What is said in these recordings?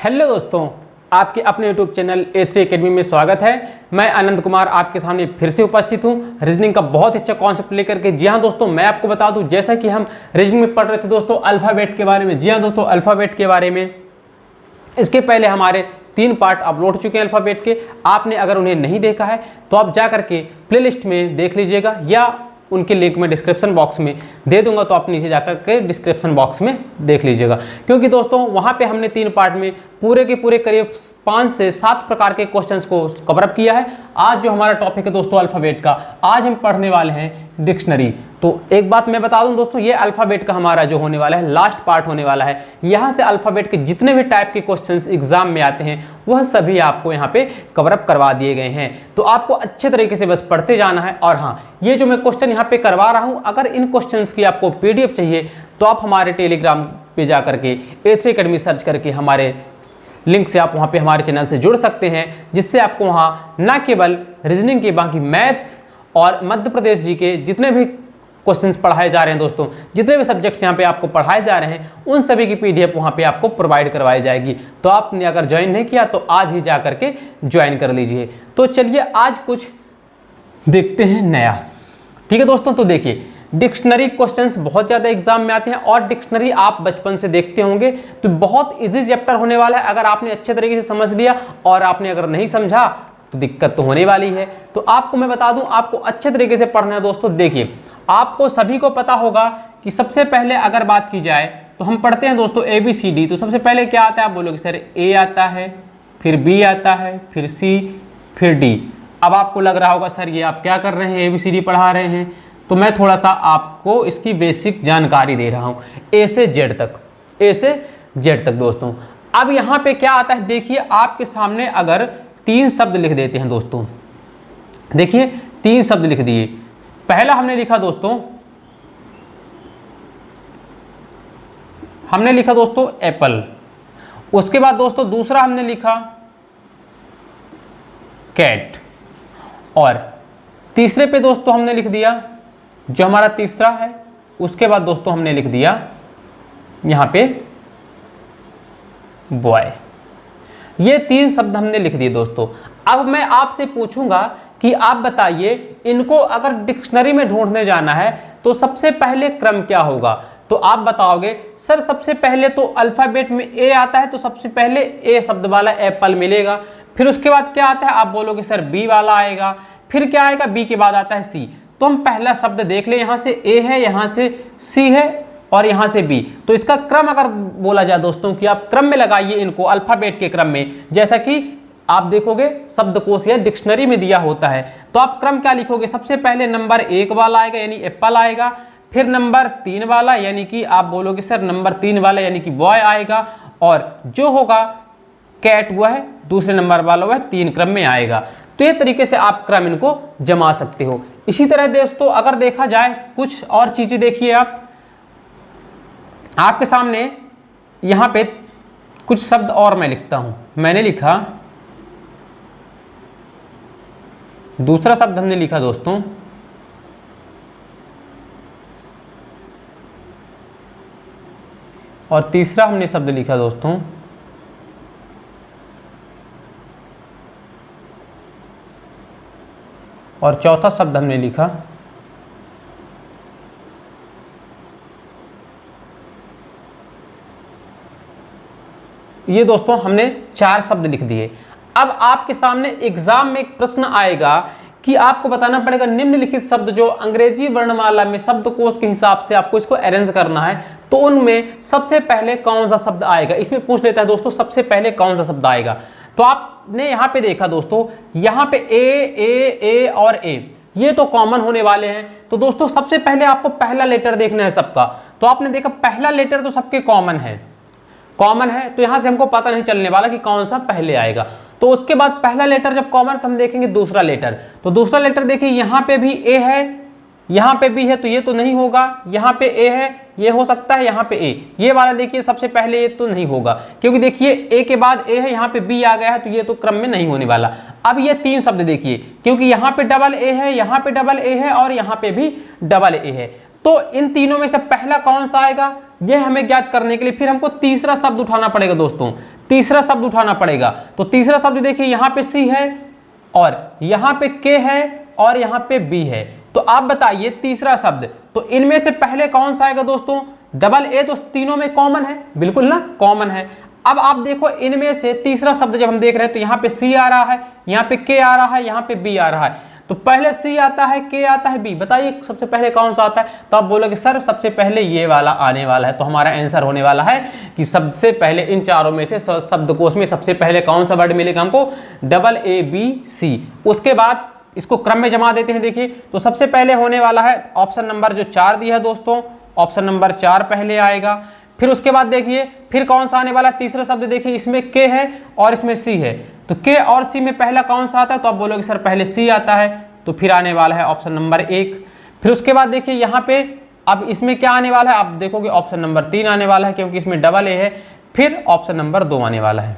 Hello दोस्तों, आपके अपने यूट्यूब चैनल A3 एकेडमी में स्वागत है। मैं आनंद कुमार आपके सामने फिर से उपस्थित हूं रीजनिंग का बहुत अच्छा कॉन्सेप्ट लेकर के। जी हां दोस्तों, मैं आपको बता दूं, जैसा कि हम रीजनिंग में पढ़ रहे थे दोस्तों अल्फ़ाबेट के बारे में। जी हां दोस्तों, अल्फ़ाबेट के बारे में इसके पहले हमारे 3 पार्ट अपलोड चुके हैं अल्फ़ाबेट के। आपने अगर उन्हें नहीं देखा है तो आप जा करके प्लेलिस्ट में देख लीजिएगा या उनके लिंक में डिस्क्रिप्शन बॉक्स में दे दूंगा, तो आप नीचे जाकर के डिस्क्रिप्शन बॉक्स में देख लीजिएगा। क्योंकि दोस्तों वहां पे हमने 3 पार्ट में पूरे के पूरे करीब 5 से 7 प्रकार के क्वेश्चंस को कवर अप किया है। आज जो हमारा टॉपिक है दोस्तों अल्फ़ाबेट का, आज हम पढ़ने वाले हैं डिक्शनरी। तो एक बात मैं बता दूं दोस्तों, ये अल्फ़ाबेट का हमारा जो होने वाला है लास्ट पार्ट होने वाला है। यहाँ से अल्फ़ाबेट के जितने भी टाइप के क्वेश्चंस एग्जाम में आते हैं वह सभी आपको यहाँ पे कवर अप करवा दिए गए हैं। तो आपको अच्छे तरीके से बस पढ़ते जाना है। और हाँ, ये जो मैं क्वेश्चन यहाँ पे करवा रहा हूँ, अगर इन क्वेश्चंस की आपको PDF चाहिए तो आप हमारे टेलीग्राम पे जा करके A3 एकेडमी सर्च करके हमारे लिंक से आप वहाँ पे हमारे चैनल से जुड़ सकते हैं, जिससे आपको वहाँ न केवल रीजनिंग के बाकी मैथ्स और मध्य प्रदेश जी के जितने भी क्वेश्चंस पढ़ाए जा रहे हैं दोस्तों, जितने भी सब्जेक्ट्स यहाँ पे आपको पढ़ाए जा रहे हैं उन सभी की PDF वहाँ पे आपको प्रोवाइड करवाई जाएगी। तो आपने अगर ज्वाइन नहीं किया तो आज ही जा करके ज्वाइन कर लीजिए। तो चलिए आज कुछ देखते हैं नया। ठीक है दोस्तों, तो देखिए डिक्शनरी क्वेश्चंस बहुत ज़्यादा एग्जाम में आते हैं और डिक्शनरी आप बचपन से देखते होंगे, तो बहुत इजी चैप्टर होने वाला है। अगर आपने अच्छे तरीके से समझ लिया और आपने अगर नहीं समझा तो दिक्कत तो होने वाली है। तो आपको मैं बता दूं, आपको अच्छे तरीके से पढ़ना है दोस्तों। देखिए, आपको सभी को पता होगा कि सबसे पहले अगर बात की जाए तो हम पढ़ते हैं दोस्तों ABCD। तो सबसे पहले क्या आता है? आप बोलोगे सर A आता है, फिर B आता है, फिर C, फिर D। अब आपको लग रहा होगा सर ये आप क्या कर रहे हैं, ABCD पढ़ा रहे हैं। तो मैं थोड़ा सा आपको इसकी बेसिक जानकारी दे रहा हूँ, A से Z तक, A से Z तक दोस्तों। अब यहाँ पे क्या आता है, देखिए आपके सामने अगर 3 शब्द लिख देते हैं दोस्तों। देखिए 3 शब्द लिख दिए। पहला हमने लिखा दोस्तों, एप्पल। उसके बाद दोस्तों दूसरा हमने लिखा कैट, और तीसरे पे दोस्तों हमने लिख दिया जो हमारा तीसरा है, उसके बाद दोस्तों हमने लिख दिया यहां पे बॉय। ये 3 शब्द हमने लिख दिए दोस्तों। अब मैं आपसे पूछूंगा कि आप बताइए, इनको अगर डिक्शनरी में ढूंढने जाना है तो सबसे पहले क्रम क्या होगा? तो आप बताओगे सर सबसे पहले तो अल्फाबेट में A आता है, तो सबसे पहले A शब्द वाला एप्पल मिलेगा। फिर उसके बाद क्या आता है? आप बोलोगे सर B वाला आएगा। फिर क्या आएगा? B के बाद आता है C। तो हम पहला शब्द देख ले, यहाँ से A है, यहाँ से C है और यहाँ से B। तो इसका क्रम अगर बोला जाए दोस्तों कि आप क्रम में लगाइए इनको अल्फाबेट के क्रम में, जैसा कि आप देखोगे शब्दकोश या डिक्शनरी में दिया होता है। तो आप क्रम क्या लिखोगे? सबसे पहले नंबर 1 वाला आएगा यानी एप्पल आएगा, फिर नंबर 3 वाला यानी कि आप बोलोगे सर नंबर 3 वाला यानी कि बॉय आएगा, और जो होगा कैट वह है दूसरे नंबर वाला, वह 3 क्रम में आएगा। तो ये तरीके से आप क्रम इनको जमा सकते हो। इसी तरह दोस्तों अगर देखा जाए कुछ और चीजें, देखिए आपके सामने यहाँ पे कुछ शब्द और मैं लिखता हूं। मैंने लिखा, दूसरा शब्द हमने लिखा दोस्तों और तीसरा हमने शब्द लिखा दोस्तों और चौथा शब्द हमने लिखा ये दोस्तों हमने 4 शब्द लिख दिए। अब आपके सामने एग्जाम में एक प्रश्न आएगा कि आपको बताना पड़ेगा निम्नलिखित शब्द जो अंग्रेजी वर्णमाला में शब्दकोश के हिसाब से आपको इसको अरेंज करना है, तो उनमें सबसे पहले कौन सा शब्द आएगा। इसमें पूछ लेता है दोस्तों सबसे पहले कौन सा शब्द आएगा। तो आपने यहाँ पे देखा दोस्तों, यहाँ पे ए और ए ये तो कॉमन होने वाले हैं। तो दोस्तों सबसे पहले आपको पहला लेटर देखना है सबका। तो आपने देखा पहला लेटर तो सबके कॉमन है, तो यहां से हमको पता नहीं चलने वाला कि कौन सा पहले आएगा। तो उसके बाद पहला लेटर जब कॉमन, तो हम देखेंगे दूसरा लेटर। तो दूसरा लेटर देखिए यहाँ पे भी A है, यहाँ पे B है, तो ये तो नहीं होगा। यहाँ पे A है, ये हो सकता है, यहाँ पे A। ये वाला देखिए सबसे पहले ये तो नहीं होगा, क्योंकि देखिए A के बाद A है, यहाँ पे B आ गया है, तो ये तो क्रम में नहीं होने वाला। अब ये 3 शब्द देखिए, क्योंकि यहाँ पे डबल A है, यहाँ पे डबल A है और यहाँ पे भी डबल A है। तो इन तीनों में से पहला कौन सा आएगा यह हमें ज्ञात करने के लिए फिर हमको तीसरा शब्द उठाना पड़ेगा दोस्तों, तीसरा शब्द उठाना पड़ेगा। तो तीसरा शब्द देखिए यहाँ पे सी है और यहाँ पे के है और यहाँ पे बी है। तो आप बताइए तीसरा शब्द, तो इनमें से पहले कौन सा आएगा दोस्तों, डबल ए। तो तीनों में कॉमन है, बिल्कुल ना, कॉमन है। अब आप देखो इनमें से तीसरा शब्द जब हम देख रहे हैं तो यहाँ पे सी आ रहा है, यहाँ पे के आ रहा है, यहाँ पे बी आ रहा है। तो पहले सी आता है, के आता है, बी, बताइए सबसे पहले कौन सा आता है। तो आप बोलोगे सर सबसे पहले ये वाला आने वाला है। तो हमारा आंसर होने वाला है कि सबसे पहले इन चारों में से शब्दकोश में सबसे पहले कौन सा वर्ड मिलेगा हमको, डबल ए बी सी। उसके बाद इसको क्रम में जमा देते हैं। देखिए तो सबसे पहले होने वाला है ऑप्शन नंबर जो 4 दिया है दोस्तों, ऑप्शन नंबर 4 पहले आएगा। फिर उसके बाद देखिए फिर कौन सा आने वाला है, तीसरा शब्द देखिए इसमें के है और इसमें सी है। तो के और सी में पहला कौन सा आता है, तो आप बोलोगे सर पहले सी आता है। तो फिर आने वाला है ऑप्शन नंबर 1। फिर उसके बाद देखिए यहाँ पे अब इसमें क्या आने वाला है, आप देखोगे ऑप्शन नंबर 3 आने वाला है क्योंकि इसमें डबल ए है। फिर ऑप्शन नंबर 2 आने वाला है।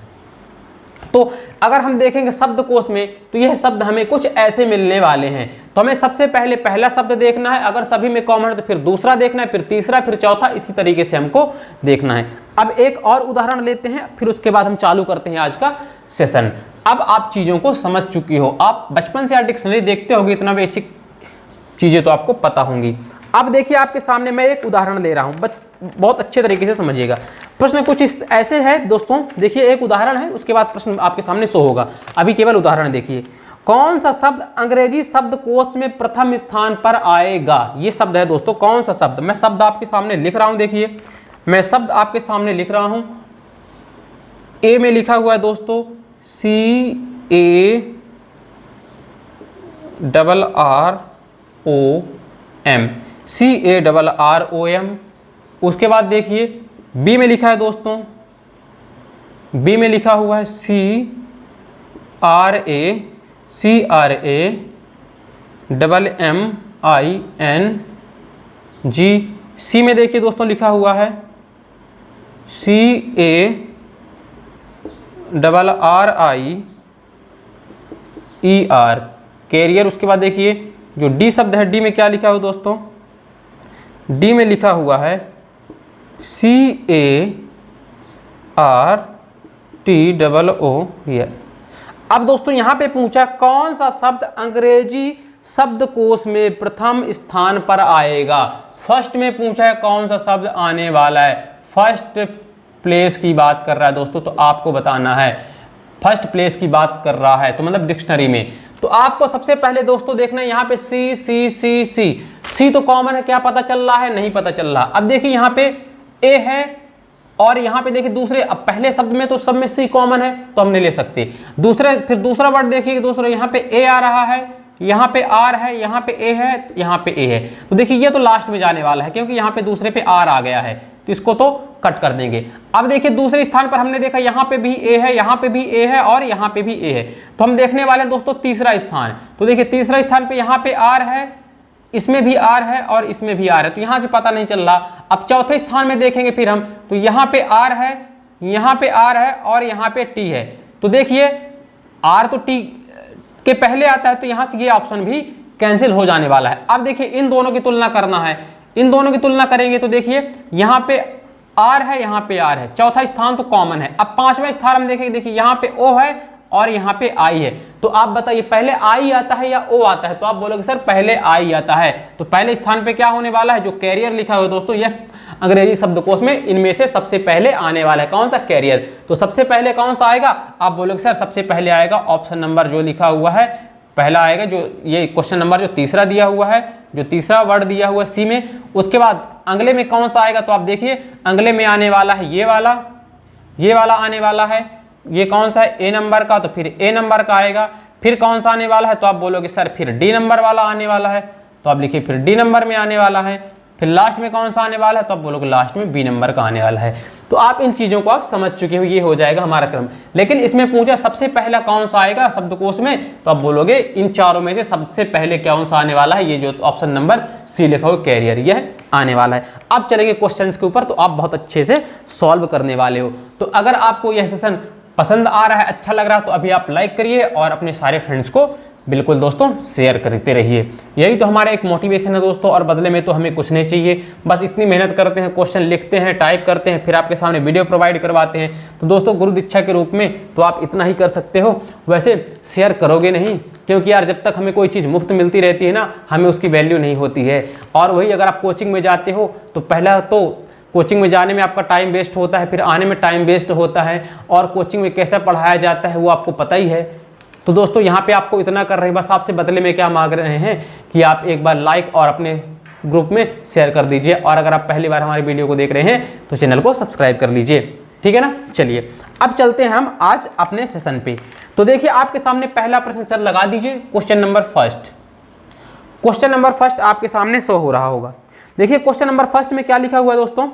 तो अगर हम देखेंगे शब्दकोश में तो यह शब्द हमें कुछ ऐसे मिलने वाले हैं। तो हमें सबसे पहले पहला शब्द देखना है, अगर सभी में कॉमन है तो फिर दूसरा देखना है, फिर तीसरा, फिर चौथा, इसी तरीके से हमको देखना है। अब एक और उदाहरण लेते हैं, फिर उसके बाद हम चालू करते हैं आज का सेशन। अब आप चीज़ों को समझ चुकी हो, आप बचपन से डिक्शनरी देखते होगे, इतना बेसिक चीज़ें तो आपको पता होंगी। अब देखिए आपके सामने मैं एक उदाहरण ले रहा हूँ, बहुत अच्छे तरीके से समझिएगा। प्रश्न कुछ इस ऐसे है दोस्तों, देखिए एक उदाहरण है, उसके बाद प्रश्न आपके सामने शो होगा। अभी केवल उदाहरण देखिए। कौन सा शब्द अंग्रेजी शब्दकोश में प्रथम स्थान पर आएगा, ये शब्द है दोस्तों। कौन सा शब्द, मैं शब्द आपके सामने लिख रहा हूं, देखिए मैं शब्द आपके सामने लिख रहा हूं। ए में लिखा हुआ है दोस्तों CARROM, CARROM। उसके बाद देखिए बी में लिखा है दोस्तों, बी में लिखा हुआ है CRAMMING। सी में देखिए दोस्तों लिखा हुआ है CARRIER, कैरियर। उसके बाद देखिए जो डी शब्द है, डी में क्या लिखा हुआ दोस्तों, डी में लिखा हुआ है CARTOO। अब दोस्तों यहाँ पे पूछा कौन सा शब्द अंग्रेजी शब्दकोश में प्रथम स्थान पर आएगा। फर्स्ट में पूछा है कौन सा शब्द आने वाला है, फर्स्ट प्लेस की बात कर रहा है दोस्तों। तो आपको बताना है फर्स्ट प्लेस की बात कर रहा है, तो मतलब डिक्शनरी में। तो आपको सबसे पहले दोस्तों देखना है यहाँ पे सी तो कॉमन है, क्या पता चल रहा है, नहीं पता चल रहा। अब देखिए यहाँ पे ए है और यहाँ पे देखिए दूसरे, अब पहले शब्द में तो सब में सी कॉमन है तो हम नहीं ले सकते। दूसरे फिर दूसरा वर्ड देखिए दोस्तों, यहाँ पे ए आ रहा है, यहाँ पे आर है, यहाँ पे ए है, यहाँ पे ए है। तो देखिए ये तो लास्ट में जाने वाला है क्योंकि यहाँ पे दूसरे पे आर आ गया है, तो इसको तो कट कर देंगे। अब देखिए दूसरे स्थान पर हमने देखा यहाँ पे भी ए है, यहाँ पे भी ए है और यहाँ पे भी ए है। तो हम देखने वाले हैं दोस्तों तीसरा स्थान। तो देखिए तीसरा स्थान पे यहाँ पे आर है, इसमें भी आर है और इसमें भी आर है, तो यहाँ से पता नहीं चल रहा। अब चौथे स्थान में देखेंगे फिर हम, तो यहाँ पे आर है, यहाँ पे आर है और यहाँ पे टी है। तो देखिए आर तो टी के पहले आता है, तो यहाँ से ये ऑप्शन भी कैंसिल हो जाने वाला है। अब देखिए इन दोनों की तुलना करना है, इन दोनों की तुलना करेंगे तो देखिए यहाँ पे आर है, यहाँ पे आर है, चौथा स्थान तो कॉमन है। अब पांचवा स्थान हम देखेंगे, देखिए यहाँ पे ओ है और यहाँ पे आई है। तो आप बताइए पहले आई आता है या ओ आता है, तो आप बोलोगे सर पहले आई आता है। तो पहले स्थान पे क्या होने वाला है, जो कैरियर लिखा हुआ है दोस्तों, यह अंग्रेजी शब्दकोश में इनमें से सबसे पहले आने वाला है। कौन सा, कैरियर। तो सबसे पहले कौन सा आएगा, आप बोलोगे सर सबसे पहले आएगा ऑप्शन नंबर जो लिखा हुआ है पहला आएगा, जो ये क्वेश्चन नंबर जो तीसरा दिया हुआ है, जो तीसरा वर्ड दिया हुआ है सी में। उसके बाद अगले में कौन सा आएगा, तो आप देखिए अगले में आने वाला है ये वाला आने वाला है। ये कौन सा है, ए नंबर का, तो फिर ए नंबर का आएगा। फिर कौन सा आने वाला है, तो आप बोलोगे सर फिर डी नंबर वाला आने वाला है, तो आप लिखिए फिर डी नंबर में आने वाला है। फिर लास्ट में कौन सा आने वाला है, तो आप बोलोगे लास्ट में बी नंबर का आने वाला है। तो आप इन चीज़ों को आप समझ चुके हो, ये हो जाएगा हमारा क्रम। लेकिन इसमें पूछा सबसे पहला कौन सा आएगा शब्दकोश में, तो आप बोलोगे इन चारों में से सबसे पहले कौन सा आने वाला है, ये जो ऑप्शन नंबर सी लिखा हो कैरियर, यह आने वाला है। अब चलेंगे क्वेश्चंस के ऊपर, तो आप बहुत अच्छे से सॉल्व करने वाले हो। तो अगर आपको यह सेशन पसंद आ रहा है, अच्छा लग रहा है, तो अभी आप लाइक करिए और अपने सारे फ्रेंड्स को बिल्कुल दोस्तों शेयर करते रहिए। यही तो हमारा एक मोटिवेशन है दोस्तों, और बदले में तो हमें कुछ नहीं चाहिए, बस इतनी मेहनत करते हैं, क्वेश्चन लिखते हैं, टाइप करते हैं, फिर आपके सामने वीडियो प्रोवाइड करवाते हैं। तो दोस्तों गुरु दीक्षा के रूप में तो आप इतना ही कर सकते हो। वैसे शेयर करोगे नहीं, क्योंकि यार जब तक हमें कोई चीज़ मुफ्त मिलती रहती है ना, हमें उसकी वैल्यू नहीं होती है। और वही अगर आप कोचिंग में जाते हो तो पहला तो कोचिंग में जाने में आपका टाइम वेस्ट होता है, फिर आने में टाइम वेस्ट होता है, और कोचिंग में कैसा पढ़ाया जाता है वो आपको पता ही है। तो दोस्तों यहाँ पे आपको इतना कर रहे हैं, बस आपसे बदले में क्या मांग रहे हैं कि आप एक बार लाइक और अपने ग्रुप में शेयर कर दीजिए, और अगर आप पहली बार हमारी वीडियो को देख रहे हैं तो चैनल को सब्सक्राइब कर लीजिए, ठीक है ना। चलिए अब चलते हैं हम आज अपने सेशन पे। तो देखिए आपके सामने पहला प्रश्न सर लगा दीजिए, question number first. Question number first आपके सामने शो हो रहा होगा। देखिए क्वेश्चन नंबर फर्स्ट में क्या लिखा हुआ है दोस्तों,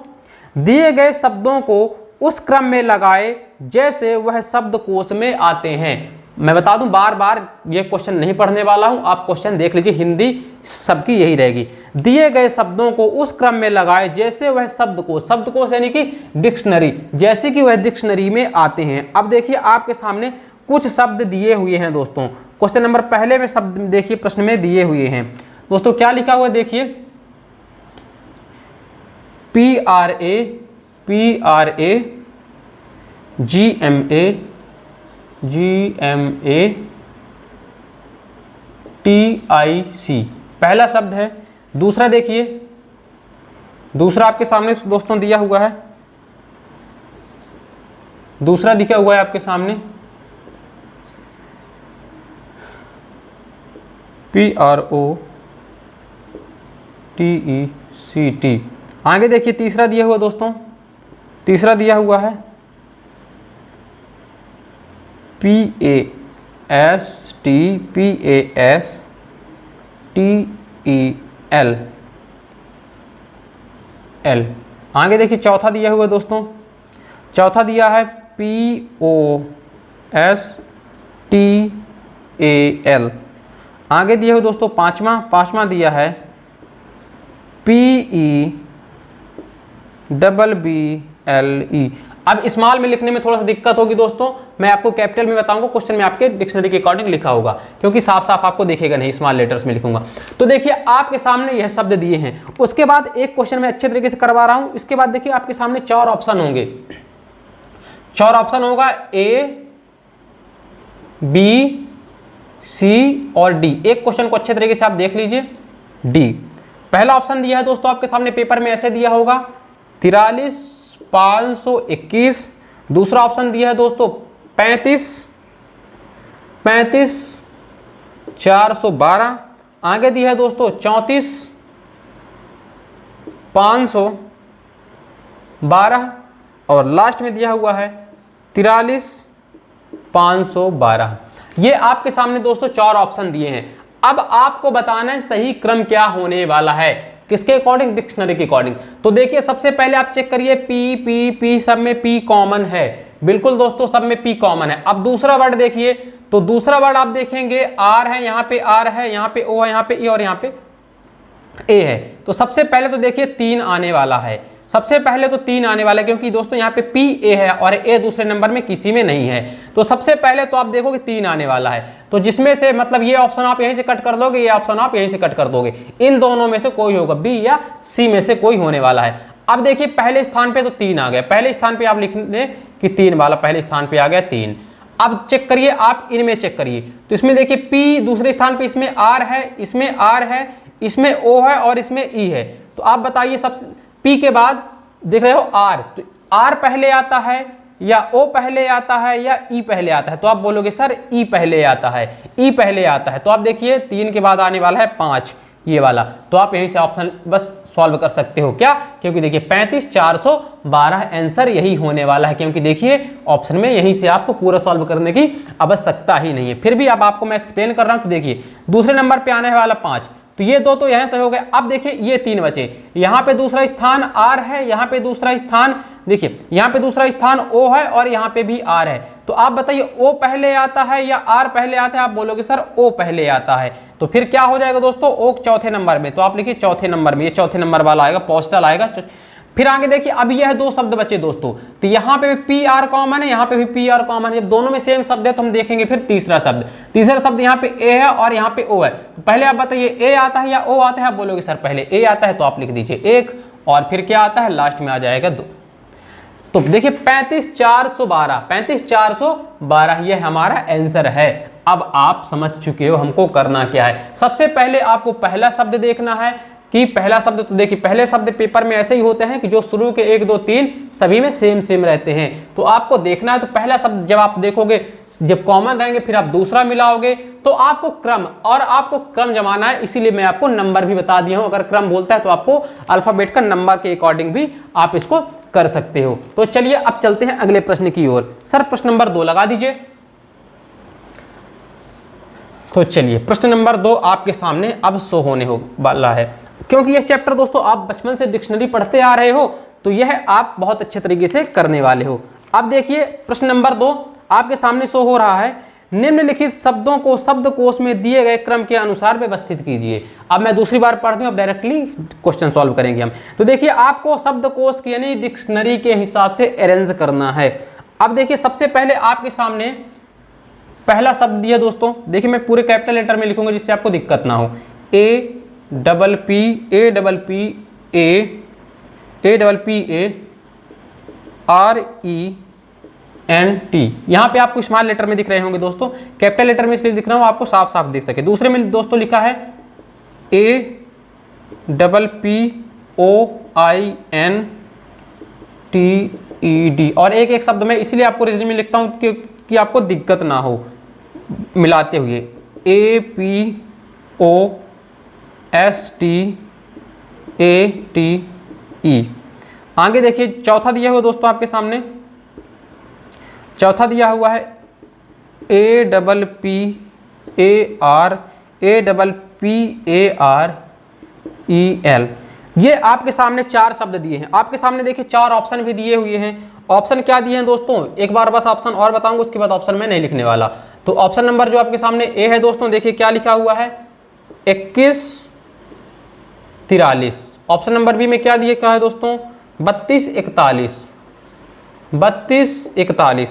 दिए गए शब्दों को उस क्रम में लगाए जैसे वह शब्दकोश में आते हैं। मैं बता दूं बार बार ये क्वेश्चन नहीं पढ़ने वाला हूं, आप क्वेश्चन देख लीजिए, हिंदी सबकी यही रहेगी। दिए गए शब्दों को उस क्रम में लगाए जैसे वह शब्दकोश, शब्दकोश यानी कि डिक्शनरी, जैसे कि वह डिक्शनरी में आते हैं। अब देखिए आपके सामने कुछ शब्द दिए हुए हैं दोस्तों। क्वेश्चन नंबर पहले में शब्द देखिए प्रश्न में दिए हुए हैं दोस्तों, क्या लिखा हुआ है देखिए, PRA GMA TIC पहला शब्द है। दूसरा देखिए, दूसरा आपके सामने दोस्तों दिया हुआ है, दूसरा दिखा हुआ है आपके सामने PROTECT। आगे देखिए तीसरा दिया हुआ दोस्तों, तीसरा दिया हुआ है PASTEL। आगे देखिए चौथा दिया हुआ दोस्तों, चौथा दिया है POSTAL। आगे दिया हुआ दोस्तों पांचवा दिया है PEBBLE। अब स्मॉल में लिखने में थोड़ा सा दिक्कत होगी दोस्तों, मैं आपको कैपिटल में बताऊंगा, क्वेश्चन में आपके डिक्शनरी के अकॉर्डिंग लिखा होगा, क्योंकि साफ साफ आपको दिखेगा नहीं, स्मॉल लेटर्स में लिखूंगा। तो देखिए आपके सामने यह शब्द दिए हैं, उसके बाद एक क्वेश्चन में अच्छे तरीके से करवा रहा हूं। इसके बाद देखिए आपके सामने 4 ऑप्शन होंगे, 4 ऑप्शन होगा A, B, C और D। एक क्वेश्चन को अच्छे तरीके से आप देख लीजिए, D पहला ऑप्शन दिया है दोस्तों आपके सामने, पेपर में ऐसे दिया होगा 43,521। दूसरा ऑप्शन दिया है दोस्तों 35,412। आगे दिया है दोस्तों 34,512 और लास्ट में दिया हुआ है 43,512। ये आपके सामने दोस्तों 4 ऑप्शन दिए हैं। अब आपको बताना है सही क्रम क्या होने वाला है, किसके अकॉर्डिंग, डिक्शनरी के अकॉर्डिंग। तो देखिए सबसे पहले आप चेक करिए, P सब में P कॉमन है, बिल्कुल दोस्तों सब में P कॉमन है। अब दूसरा वर्ड देखिए, तो दूसरा वर्ड आप देखेंगे R है, यहाँ पे R है, यहाँ पे O है, यहाँ पे E और यहाँ पे A है। तो सबसे पहले तो देखिए 3 आने वाला है, सबसे पहले तो 3 आने वाला है, क्योंकि दोस्तों यहाँ पे PA है और A दूसरे नंबर में किसी में नहीं है। तो सबसे पहले तो आप देखोगे 3 आने वाला है, तो जिसमें से मतलब ये ऑप्शन आप यहीं से कट कर दोगे, ये ऑप्शन आप यहीं से कट कर दोगे, इन दोनों में से कोई होगा, B या C में से कोई होने वाला है। अब देखिए पहले स्थान पे तो 3 आ गया, पहले स्थान पे आप लिख लें कि 3 वाला पहले स्थान पे आ गया 3। अब चेक करिए आप इनमें चेक करिए, तो इसमें देखिए P दूसरे स्थान पे, इसमें R है, इसमें R है, इसमें O है और इसमें E है। तो आप बताइए सबसे P के बाद देख रहे हो R, तो R पहले आता है या O पहले आता है या E पहले आता है, तो आप बोलोगे सर E पहले आता है, E पहले आता है। तो आप देखिए 3 के बाद आने वाला है 5, ये वाला। तो आप यहीं से ऑप्शन बस सॉल्व कर सकते हो, क्या, क्योंकि देखिए 35,412 आंसर यही होने वाला है, क्योंकि देखिए ऑप्शन में यहीं से आपको पूरा सॉल्व करने की आवश्यकता ही नहीं है। फिर भी अब आपको मैं एक्सप्लेन कर रहा हूं, तो देखिए दूसरे नंबर पे आने वाला 5, तो ये 2 तो यहां से हो गए। अब देखिए ये 3 बचे, यहाँ पे दूसरा स्थान R है, यहाँ पे दूसरा स्थान देखिए, यहाँ पे दूसरा स्थान O है और यहाँ पे भी R है। तो आप बताइए O पहले आता है या R पहले आता है, आप बोलोगे सर O पहले आता है। तो फिर क्या हो जाएगा दोस्तों, O चौथे नंबर में, तो आप लिखिए चौथे नंबर में, ये चौथे नंबर वाला आएगा, पोस्टल आएगा फिर आगे देखिए अब यह दो शब्द बचे दोस्तों, तो यहाँ पे भी पी आर कॉमन है, यहाँ पे भी पी आर कॉमन है। जब दोनों में सेम शब्द है तो हम देखेंगे फिर तीसरा शब्द यहाँ पे ए है और यहाँ पे ओ है। तो पहले आप बताइए ए आता है या ओ आता है? आप बोलोगे सर पहले ए आता है, तो आप लिख दीजिए 1 और फिर क्या आता है लास्ट में आ जाएगा 2। तो देखिए 35,412 ये हमारा आंसर है। अब आप समझ चुके हो हमको करना क्या है। सबसे पहले आपको पहला शब्द देखना है कि पहला शब्द, तो देखिए पहले शब्द पेपर में ऐसे ही होते हैं कि जो शुरू के 1 2 3 सभी में सेम रहते हैं। तो आपको देखना है, तो पहला शब्द जब आप देखोगे, जब कॉमन रहेंगे फिर आप दूसरा मिलाओगे, तो आपको क्रम जमाना है। इसीलिए मैं आपको नंबर भी बता दिया हूं। अगर क्रम बोलता है तो आपको अल्फाबेट का नंबर के अकॉर्डिंग भी आप इसको कर सकते हो। तो चलिए अब चलते हैं अगले प्रश्न की ओर। सर प्रश्न नंबर 2 लगा दीजिए। तो चलिए प्रश्न नंबर 2 आपके सामने अब शो होने वाला है। क्योंकि यह चैप्टर दोस्तों आप बचपन से डिक्शनरी पढ़ते आ रहे हो, तो यह आप बहुत अच्छे तरीके से करने वाले हो। अब देखिए प्रश्न नंबर 2 आपके सामने शो हो रहा है। निम्नलिखित शब्दों को शब्दकोश में दिए गए क्रम के अनुसार व्यवस्थित कीजिए। अब मैं दूसरी बार पढ़ती हूं, अब डायरेक्टली क्वेश्चन सॉल्व करेंगे हम। तो देखिए आपको शब्दकोश की यानी डिक्शनरी के हिसाब से अरेंज करना है। अब देखिए सबसे पहले आपके सामने पहला शब्द दिया दोस्तों, देखिए मैं पूरे कैपिटल लेटर में लिखूंगा जिससे आपको दिक्कत ना हो। A double P A R E N T. यहां पे आपको स्मॉल लेटर में दिख रहे होंगे दोस्तों, कैपिटल लेटर में इसलिए दिख रहा हूं आपको साफ साफ दिख सके। दूसरे में दोस्तों लिखा है A double P O I N T E D, और एक शब्द में इसलिए आपको रीजनिंग में लिखता हूं कि आपको दिक्कत ना हो मिलाते हुए। A P O S T A T E. आगे देखिए चौथा दिया हुआ दोस्तों आपके सामने, चौथा दिया हुआ है A double P A R E L. ये आपके सामने 4 शब्द दिए हैं। आपके सामने देखिए 4 ऑप्शन भी दिए हुए हैं। ऑप्शन क्या दिए हैं दोस्तों, एक बार बस ऑप्शन और बताऊंगा, उसके बाद ऑप्शन मैं नहीं लिखने वाला। तो ऑप्शन नंबर जो आपके सामने ए है दोस्तों, देखिए क्या लिखा हुआ है 2143। ऑप्शन नंबर बी में क्या दिए है दोस्तों 3241।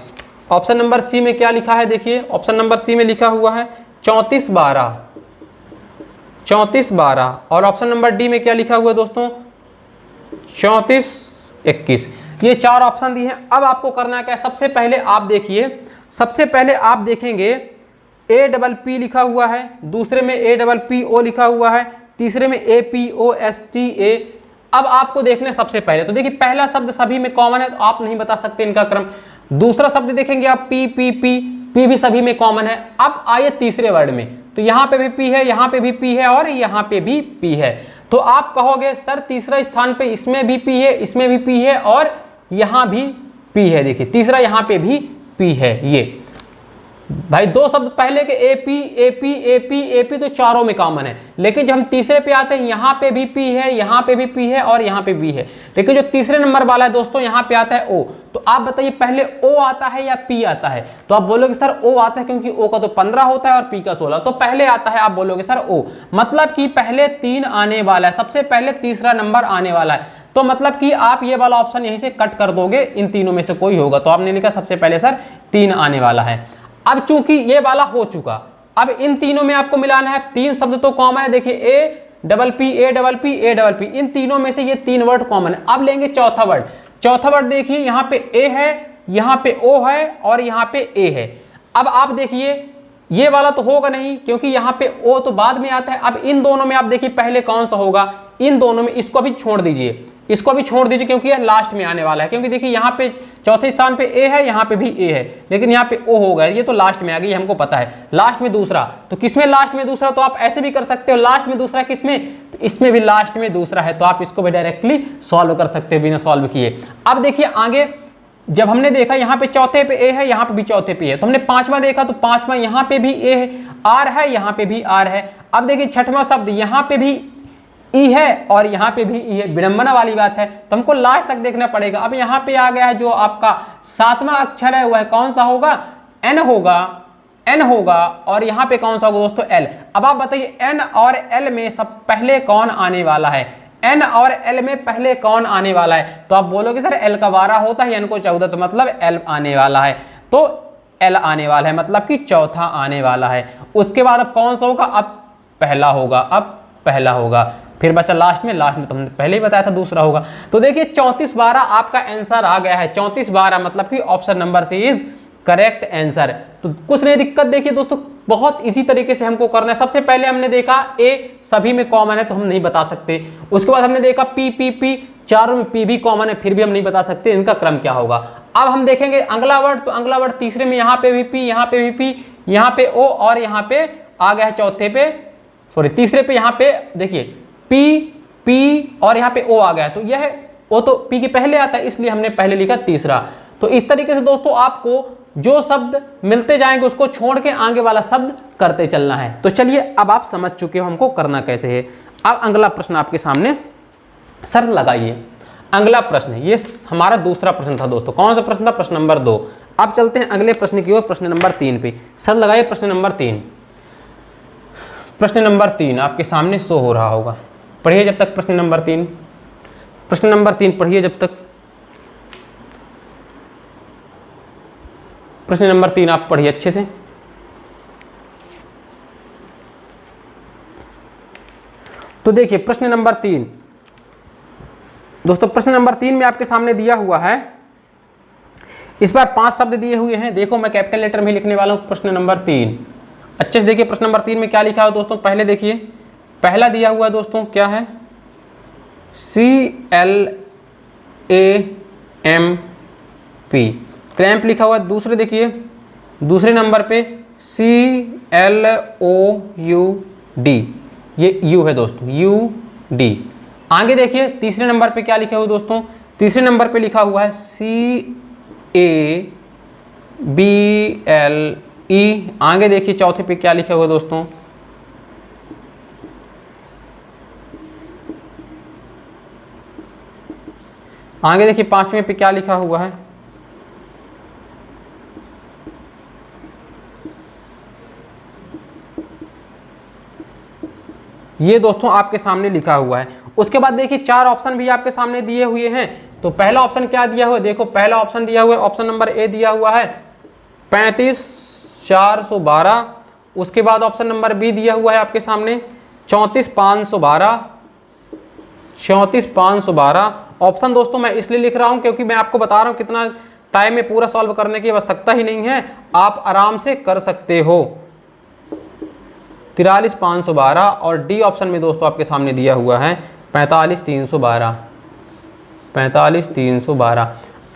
ऑप्शन नंबर सी में क्या लिखा है, देखिए ऑप्शन नंबर सी में लिखा हुआ है 3412। और ऑप्शन नंबर डी में क्या लिखा हुआ है दोस्तों 3421। ये 4 ऑप्शन दिए हैं। अब आपको करना क्या है, सबसे पहले आप देखेंगे ए डबल पी लिखा हुआ है, दूसरे में ए डबल पी ओ लिखा हुआ है, तीसरे में A P O S T A. अब आपको देखना सबसे पहले, तो देखिए पहला शब्द सभी में कॉमन है तो आप नहीं बता सकते इनका क्रम। दूसरा शब्द देखेंगे आप पी भी सभी में कॉमन है। अब आइए तीसरे वर्ड में, तो यहाँ पे भी पी है, यहाँ पे भी पी है और यहाँ पे भी पी है। तो आप कहोगे सर तीसरा स्थान पे इसमें भी पी है, इसमें भी पी है और यहाँ भी पी है। देखिए तीसरा यहाँ पे भी पी है। ये भाई 2 शब्द पहले के एपी तो चारों में कॉमन है, लेकिन जब हम तीसरे पे आते हैं यहाँ पे भी पी है, यहाँ पे भी पी है और यहाँ पे भी है। लेकिन जो तीसरे नंबर वाला है दोस्तों यहाँ पे आता है ओ। तो आप बताइए पहले ओ आता है या पी आता है? तो आप बोलोगे सर ओ आता है, क्योंकि ओ का तो 15 होता है और पी का 16, तो पहले आता है। आप बोलोगे सर ओ, मतलब कि पहले 3 आने वाला है, सबसे पहले तीसरा नंबर आने वाला है। तो मतलब कि आप ये वाला ऑप्शन यहीं से कट कर दोगे, इन तीनों में से कोई होगा। तो आपने लिखा सबसे पहले सर 3 आने वाला है। अब चूंकि ये वाला हो चुका, अब इन तीनों में आपको मिलाना है। 3 शब्द तो कॉमन है, देखिए ए डबल पी इन तीनों में से ये 3 वर्ड कॉमन है। अब लेंगे चौथा वर्ड देखिए यहाँ पे ए है, यहाँ पे ओ है और यहाँ पे ए है। अब आप देखिए ये वाला तो होगा नहीं, क्योंकि यहाँ पे ओ तो बाद में आता है। अब इन दोनों में आप देखिए पहले कौन सा होगा, इन दोनों में इसको भी छोड़ दीजिए, क्योंकि यह लास्ट में आने वाला है। क्योंकि देखिए यहाँ पे चौथे स्थान पे ए है, यहाँ पे भी ए है, लेकिन यहाँ पे ओ होगा, ये तो लास्ट में आ गई, हमको पता है। लास्ट में दूसरा, तो किसमें लास्ट में दूसरा? तो आप ऐसे भी कर सकते हो, लास्ट में दूसरा किसमें, तो इसमें भी लास्ट में दूसरा है। तो आप इसको भी डायरेक्टली सॉल्व कर सकते हो बिना सॉल्व किए। अब देखिए आगे जब हमने देखा यहाँ पे चौथे पे ए है, यहाँ पे भी चौथे पे है, तो हमने 5वां देखा, तो 5वां यहाँ पे भी ए है, आर है, यहाँ पे भी आर है। अब देखिए 6वां शब्द यहाँ पे भी ई है और यहाँ पे भी ई है। विडंबना वाली बात है, तो हमको लास्ट तक देखना पड़ेगा। अब यहाँ पे आ गया है जो आपका 7वां अक्षर है, वह कौन सा होगा, एन होगा और यहाँ पे कौन सा होगा दोस्तों, एल। अब आप बताइए एन और एल में सब पहले कौन आने वाला है? n और l में पहले कौन आने वाला है? तो आप बोलोगे सर l का 12 होता है, n को 14, तो मतलब l आने वाला है, तो l आने वाला है, मतलब कि चौथा आने वाला है। उसके बाद अब कौन सा होगा? अब पहला होगा, अब पहला होगा। फिर बचा लास्ट में तो हमने पहले ही बताया था दूसरा होगा। तो देखिए 34-12 आपका आंसर आ गया है। 34-12 मतलब कि option number C is correct answer. तो कुछ नहीं दिक्कत, देखिए दोस्तों बहुत इजी तरीके से हमको करना है। सबसे पहले हमने देखा ए सभी में कॉमन है तो हम नहीं बता सकते। उसके बाद हमने देखा पी पी पी, चारों में पी भी कॉमन है, फिर भी हम नहीं बता सकते इनका क्रम क्या होगा। अब हम देखेंगे अगला वर्ड, तो अगला वर्ड तीसरे में यहाँ पे भी पी, यहाँ पे भी पी, यहाँ पे ओ, और यहाँ पे आ गया है चौथे पे, सॉरी तीसरे पे यहाँ पे देखिए पी पी और यहाँ पे ओ आ गया है। तो यह ओ तो पी के पहले आता है, इसलिए हमने पहले लिखा तीसरा। तो इस तरीके से दोस्तों आपको जो शब्द मिलते जाएंगे उसको छोड़ के आगे वाला शब्द करते चलना है। तो चलिए अब आप समझ चुके हो हमको करना कैसे है। अब अगला प्रश्न आपके सामने सर लगाइए। अगला प्रश्न, ये हमारा दूसरा प्रश्न था दोस्तों। कौन सा प्रश्न था? प्रश्न नंबर 2। अब चलते हैं अगले प्रश्न की ओर, प्रश्न नंबर 3 पे। सर लगाइए प्रश्न नंबर 3। प्रश्न नंबर 3 आपके सामने शो हो रहा होगा, पढ़िए जब तक प्रश्न नंबर 3। प्रश्न नंबर 3 पढ़िए जब तक। प्रश्न नंबर 3 आप पढ़िए अच्छे से। तो देखिए प्रश्न नंबर 3 दोस्तों, प्रश्न नंबर 3 में आपके सामने दिया हुआ है, इस बार 5 शब्द दिए हुए हैं। देखो मैं कैपिटल लेटर में लिखने वाला हूं प्रश्न नंबर 3। अच्छे से देखिए प्रश्न नंबर 3 में क्या लिखा है दोस्तों। पहले देखिए, पहला दिया हुआ है दोस्तों क्या है? CLAMP, क्रैम्प लिखा हुआ है। दूसरे देखिए, दूसरे नंबर पे CLOUD, ये यू है दोस्तों, UD। आगे देखिए तीसरे नंबर पे क्या लिखा हुआ दोस्तों? तीसरे नंबर पे लिखा हुआ है CABLE। आगे देखिए चौथे पे क्या लिखा हुआ दोस्तों? आगे देखिए पांचवें पे क्या लिखा हुआ है? ये दोस्तों आपके सामने लिखा हुआ है। उसके बाद देखिए 4 ऑप्शन भी आपके सामने दिए हुए हैं। तो पहला ऑप्शन क्या दिया हुआ है? देखो पहला ऑप्शन दिया हुआ है, ऑप्शन नंबर ए दिया हुआ है 35,412। उसके बाद ऑप्शन नंबर बी दिया हुआ है आपके सामने 34,512। 34,512 ऑप्शन दोस्तों मैं इसलिए लिख रहा हूं क्योंकि मैं आपको बता रहा हूं कितना टाइम में पूरा सॉल्व करने की आवश्यकता ही नहीं है, आप आराम से कर सकते हो। 43,512 और डी ऑप्शन में दोस्तों आपके सामने दिया हुआ है 45,312। 45,312।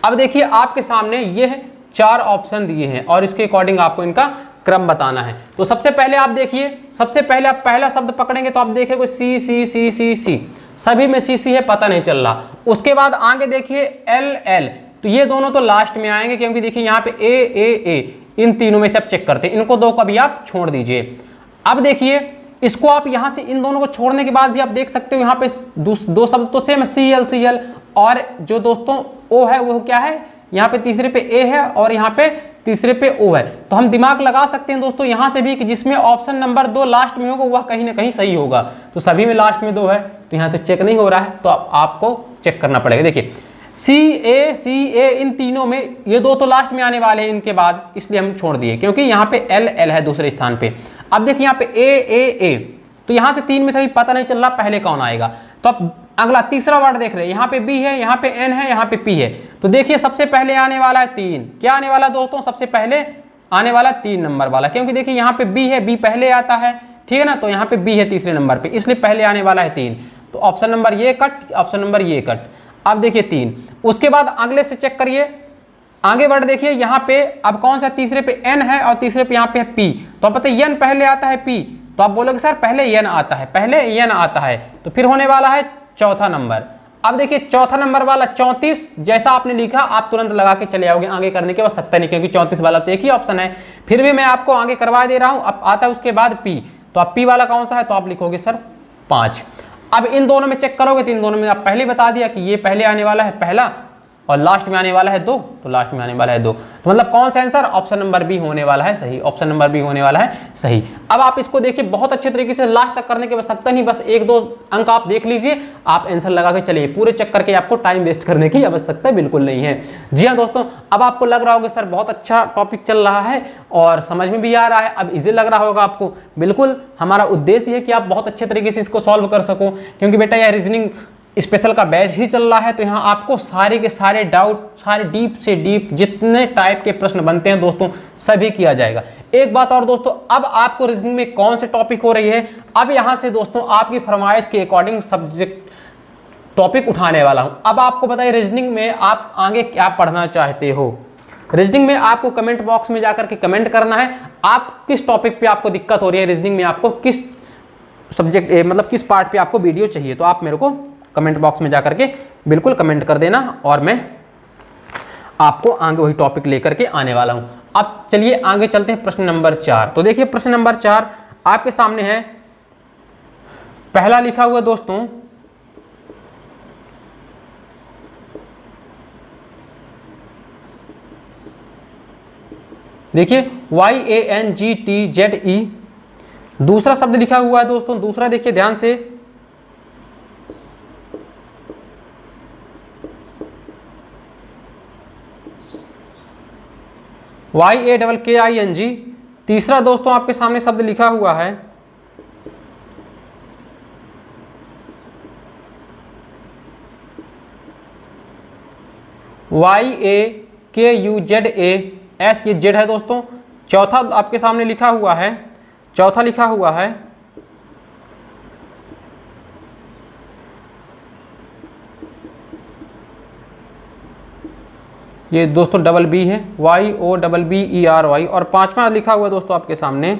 अब देखिए आपके सामने ये 4 ऑप्शन दिए हैं और इसके अकॉर्डिंग आपको इनका क्रम बताना है। तो सबसे पहले आप देखिए, सबसे पहले आप पहला शब्द पकड़ेंगे तो आप देखेंगे सी सी सी सी सी, सभी में सी सी है, पता नहीं चल रहा। उसके बाद आगे देखिए एल एल, तो ये दोनों तो लास्ट में आएंगे क्योंकि देखिए यहाँ पे ए ए ए, इन तीनों में से आप चेक करते हैं, इनको 2 को भी आप छोड़ दीजिए। अब देखिए इसको आप यहां से इन दोनों को छोड़ने के बाद भी आप देख सकते हो यहाँ पे 2 शब्द तो सेम है, सी एल सी एल, और जो दोस्तों ओ है वो क्या है? यहाँ पे तीसरे पे ए है और यहाँ पे तीसरे पे ओ है। तो हम दिमाग लगा सकते हैं दोस्तों यहाँ से भी कि जिसमें ऑप्शन नंबर 2 लास्ट में होगा वह कहीं ना कहीं सही होगा। तो सभी में लास्ट में 2 है, तो यहाँ तो चेक नहीं हो रहा है, तो आपको चेक करना पड़ेगा। देखिए सी ए इन तीनों में ये 2 तो लास्ट में आने वाले हैं इनके बाद, इसलिए हम छोड़ दिए क्योंकि यहाँ पे एल एल है दूसरे स्थान पे। अब देखिए यहाँ पे ए, तो यहाँ से 3 में से भी पता नहीं चल रहा पहले कौन आएगा। तो अब अगला तीसरा वर्ड देख रहे हैं, यहाँ पे बी है, यहाँ पे एन है, यहाँ पे पी है। तो देखिए सबसे पहले आने वाला है 3, क्या आने वाला दोस्तों? सबसे पहले आने वाला 3 नंबर वाला, क्योंकि देखिए यहाँ पे बी है, बी पहले आता है, ठीक है ना। तो यहाँ पे बी है तीसरे नंबर पे, इसलिए पहले आने वाला है 3। तो ऑप्शन नंबर ये कट, ऑप्शन नंबर ये कट। अब देखिए 3, उसके बाद अगले से चेक करिए, आगे वर्ड देखिए यहाँ पे अब कौन सा? तीसरे पे एन है और तीसरे पे यहाँ पे है पी। तो आप पता है एन पहले आता है, पी, तो आप बोलोगे सर पहले एन आता है, पहले एन आता है, तो फिर होने वाला है चौथा नंबर। अब देखिए चौथा नंबर वाला 34, जैसा आपने लिखा आप तुरंत लगा के चले आओगे, आगे करने की आवश्यकता नहीं, क्योंकि 34 वाला तो एक ही ऑप्शन है। फिर भी मैं आपको आगे करवा दे रहा हूं। अब आता है उसके बाद पी, तो अब पी वाला कौन सा है? तो आप लिखोगे सर 5। अब इन दोनों में चेक करोगे तो इन दोनों में आप पहले बता दिया कि ये पहले आने वाला है पहला, और लास्ट में आने वाला है 2, तो लास्ट में आने वाला है 2। तो मतलब कौन सा आंसर? ऑप्शन नंबर बी होने वाला है सही, ऑप्शन नंबर बी होने वाला है सही। अब आप इसको देखिए बहुत अच्छे तरीके से, लास्ट तक करने की आवश्यकता नहीं, बस 1-2 अंक आप देख लीजिए, आप आंसर लगा के चलिए, पूरे चेक करके आपको टाइम वेस्ट करने की आवश्यकता बिल्कुल नहीं है। जी हाँ दोस्तों, अब आपको लग रहा होगा सर बहुत अच्छा टॉपिक चल रहा है और समझ में भी आ रहा है, अब इजी लग रहा होगा आपको। बिल्कुल, हमारा उद्देश्य है कि आप बहुत अच्छे तरीके से इसको सॉल्व कर सको, क्योंकि बेटा यह रीजनिंग स्पेशल का बैच ही चल रहा है, तो यहाँ आपको सारे के सारे डाउट, सारे डीप से डीप जितने टाइप के प्रश्न बनते हैं दोस्तों सभी किया जाएगा। एक बात और दोस्तों, अब आपको रीजनिंग में कौन से टॉपिक हो रही है, अब यहाँ से दोस्तों आपकी फरमाइश के अकॉर्डिंग सब्जेक्ट टॉपिक उठाने वाला हूँ। अब आपको बताइए रीजनिंग में आप आगे क्या पढ़ना चाहते हो। रीजनिंग में आपको कमेंट बॉक्स में जाकर के कमेंट करना है, आप किस टॉपिक पे आपको दिक्कत हो रही है, रीजनिंग में आपको किस सब्जेक्ट मतलब किस पार्ट पे आपको वीडियो चाहिए, तो आप मेरे को कमेंट बॉक्स में जाकर के बिल्कुल कमेंट कर देना और मैं आपको आगे वही टॉपिक लेकर के आने वाला हूं। अब चलिए आगे चलते हैं प्रश्न नंबर 4। तो देखिए प्रश्न नंबर 4 आपके सामने है, पहला लिखा हुआ दोस्तों, देखिए YANGTZE, दूसरा शब्द लिखा हुआ है दोस्तों, दूसरा देखिए ध्यान से, YAKKING, तीसरा दोस्तों आपके सामने शब्द लिखा हुआ है YAKUZAS, ये जेड है दोस्तों। चौथा आपके सामने लिखा हुआ है, चौथा लिखा हुआ है ये दोस्तों डबल बी है, YOBBERY, और पांचवा लिखा हुआ है दोस्तों आपके सामने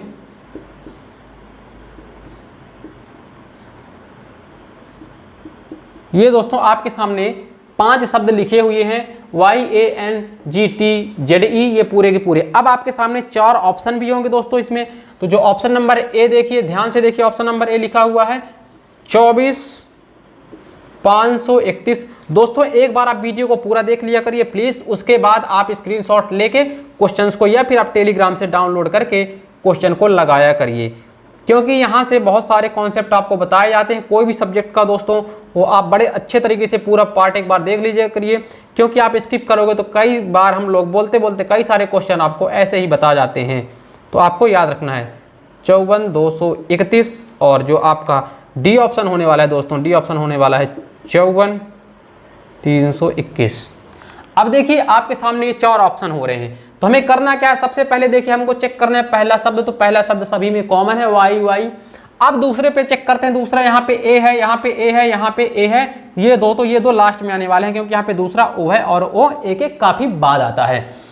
ये दोस्तों आपके सामने 5 शब्द लिखे हुए हैं YANGTZE, ये पूरे के पूरे। अब आपके सामने 4 ऑप्शन भी होंगे दोस्तों इसमें, तो जो ऑप्शन नंबर ए देखिए, ध्यान से देखिए, ऑप्शन नंबर ए लिखा हुआ है 24,531। दोस्तों एक बार आप वीडियो को पूरा देख लिया करिए प्लीज, उसके बाद आप स्क्रीनशॉट लेके क्वेश्चंस को या फिर आप टेलीग्राम से डाउनलोड करके क्वेश्चन को लगाया करिए, क्योंकि यहाँ से बहुत सारे कॉन्सेप्ट आपको बताए जाते हैं कोई भी सब्जेक्ट का दोस्तों, वो आप बड़े अच्छे तरीके से पूरा पार्ट एक बार देख लीजिए करिए, क्योंकि आप स्किप करोगे तो कई बार हम लोग बोलते बोलते कई सारे क्वेश्चन आपको ऐसे ही बता जाते हैं। तो आपको याद रखना है 54,231, और जो आपका डी ऑप्शन होने वाला है दोस्तों, डी ऑप्शन होने वाला है 54,321। अब देखिए आपके सामने ये 4 ऑप्शन हो रहे हैं, तो हमें करना क्या है, सबसे पहले देखिए हमको चेक करना है पहला शब्द, तो पहला शब्द सभी में कॉमन है YY। अब दूसरे पे चेक करते हैं, दूसरा यहाँ पे ए है, यहाँ पे ए है, यहाँ पे ए है, ये दो लास्ट में आने वाले हैं, क्योंकि यहाँ पे दूसरा ओ है और ओ एक काफी बाद आता है।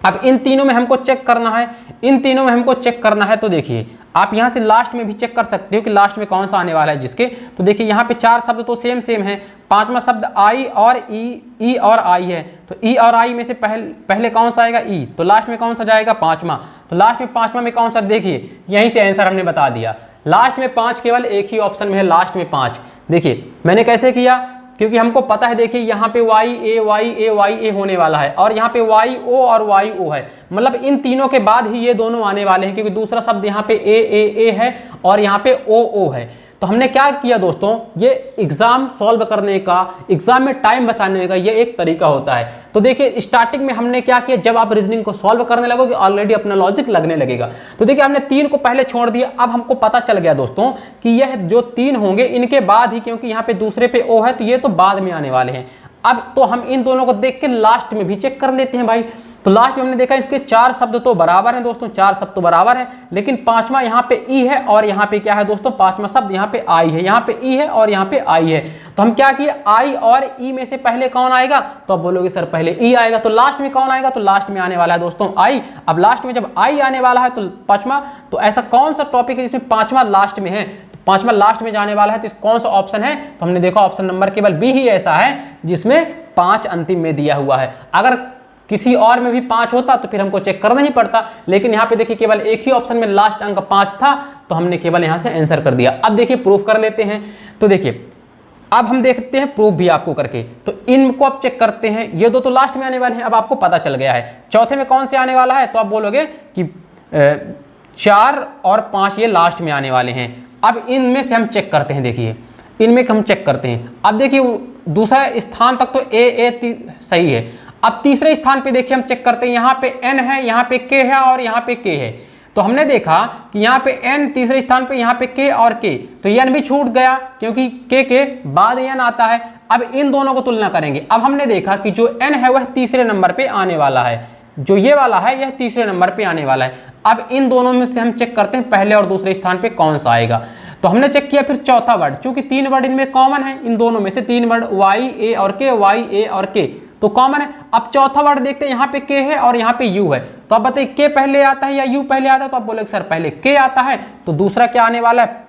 अब इन तीनों में हमको चेक करना है, इन तीनों में हमको चेक करना है, तो देखिए आप यहाँ से लास्ट में भी चेक कर सकते हो कि लास्ट में कौन सा आने वाला है जिसके, तो देखिए यहाँ पे 4 शब्द तो सेम है, पांचवा शब्द आई और ई और आई है, तो ई और आई में से पहले कौन सा आएगा ई, तो लास्ट में कौन सा जाएगा पांचवा, तो लास्ट में पांचवा में कौन सा, देखिए यहीं से आंसर हमने बता दिया, लास्ट में 5 केवल एक ही ऑप्शन में है, लास्ट में 5। देखिए मैंने कैसे किया, क्योंकि हमको पता है, देखिए यहाँ पे YA होने वाला है और यहाँ पे YO और YO है, मतलब इन तीनों के बाद ही ये दोनों आने वाले हैं, क्योंकि दूसरा शब्द यहाँ पे A है और यहाँ पे OO है। तो हमने क्या किया दोस्तों, ये एग्जाम सॉल्व करने का, एग्जाम में टाइम बचाने का ये एक तरीका होता है। तो देखिए स्टार्टिंग में हमने क्या किया, जब आप रीजनिंग को सॉल्व करने लगोगे ऑलरेडी अपना लॉजिक लगने लगेगा, तो देखिए हमने 3 को पहले छोड़ दिया। अब हमको पता चल गया दोस्तों कि यह जो 3 होंगे इनके बाद ही, क्योंकि यहाँ पे दूसरे पे ओ है तो ये तो बाद में आने वाले हैं। अब तो हम इन दोनों को देख के लास्ट में भी चेक कर लेते हैं भाई, तो लास्ट में हमने देखा इसके 4 शब्द तो बराबर हैं दोस्तों, 4 शब्द तो बराबर हैं, लेकिन पांचवा यहाँ पे ई है और यहाँ पे क्या है दोस्तों, पांचवा शब्द यहाँ पे आई है, यहाँ पे ई है और यहाँ पे आई है। तो हम क्या किए, आई और ई में से पहले कौन आएगा, तो अब बोलोगे सर पहले ई आएगा, तो लास्ट में कौन आएगा, तो लास्ट में आने वाला है दोस्तों आई। अब लास्ट में जब आई आने वाला है तो पांचवा, तो ऐसा कौन सा टॉपिक है जिसमें पांचवा लास्ट में है, तो पांचवा लास्ट में जाने वाला है, तो कौन सा ऑप्शन है, तो हमने देखा ऑप्शन नंबर केवल बी ही ऐसा है जिसमें 5 अंतिम में दिया हुआ है। अगर किसी और में भी 5 होता तो फिर हमको चेक करना ही पड़ता, लेकिन यहाँ पे देखिए केवल एक ही ऑप्शन में लास्ट अंक 5 था, तो हमने केवल यहाँ से आंसर कर दिया। अब देखिए प्रूफ कर लेते हैं, तो देखिए अब हम देखते हैं प्रूफ भी आपको करके, तो इनको आप चेक करते हैं। ये दो तो लास्ट में आने वाले हैं, अब आपको पता चल गया है। चौथे में कौन से आने वाला है, तो आप बोलोगे कि 4 और 5 ये लास्ट में आने वाले हैं। अब इनमें से हम चेक करते हैं, देखिए इनमें हम चेक करते हैं। अब देखिए दूसरा स्थान तक तो ए सही है। अब तीसरे स्थान पे देखिए हम चेक करते हैं, यहाँ पे n है, यहाँ पे k है और यहाँ पे k है। तो हमने देखा कि यहाँ पे n तीसरे स्थान पे, यहाँ पे k और k, तो n भी छूट गया क्योंकि k के बाद n आता है। अब इन दोनों को तुलना करेंगे। अब हमने देखा कि जो n है वह तीसरे नंबर पे आने वाला है, जो ये वाला है यह तीसरे नंबर पे आने वाला है। अब इन दोनों में से हम चेक करते हैं पहले और दूसरे स्थान पे कौन सा आएगा। तो हमने चेक किया फिर चौथा वर्ड, चूंकि 3 वर्ड इनमें कॉमन है, इन दोनों में से 3 वर्ड y a और k, y a और k तो कॉमन है। अब चौथा वर्ड देखते हैं, यहाँ पे k है और यहाँ पे u है। तो आप बताइए k पहले आता है या u पहले आता है, तो आप बोले सर पहले k आता है, तो दूसरा क्या आने वाला है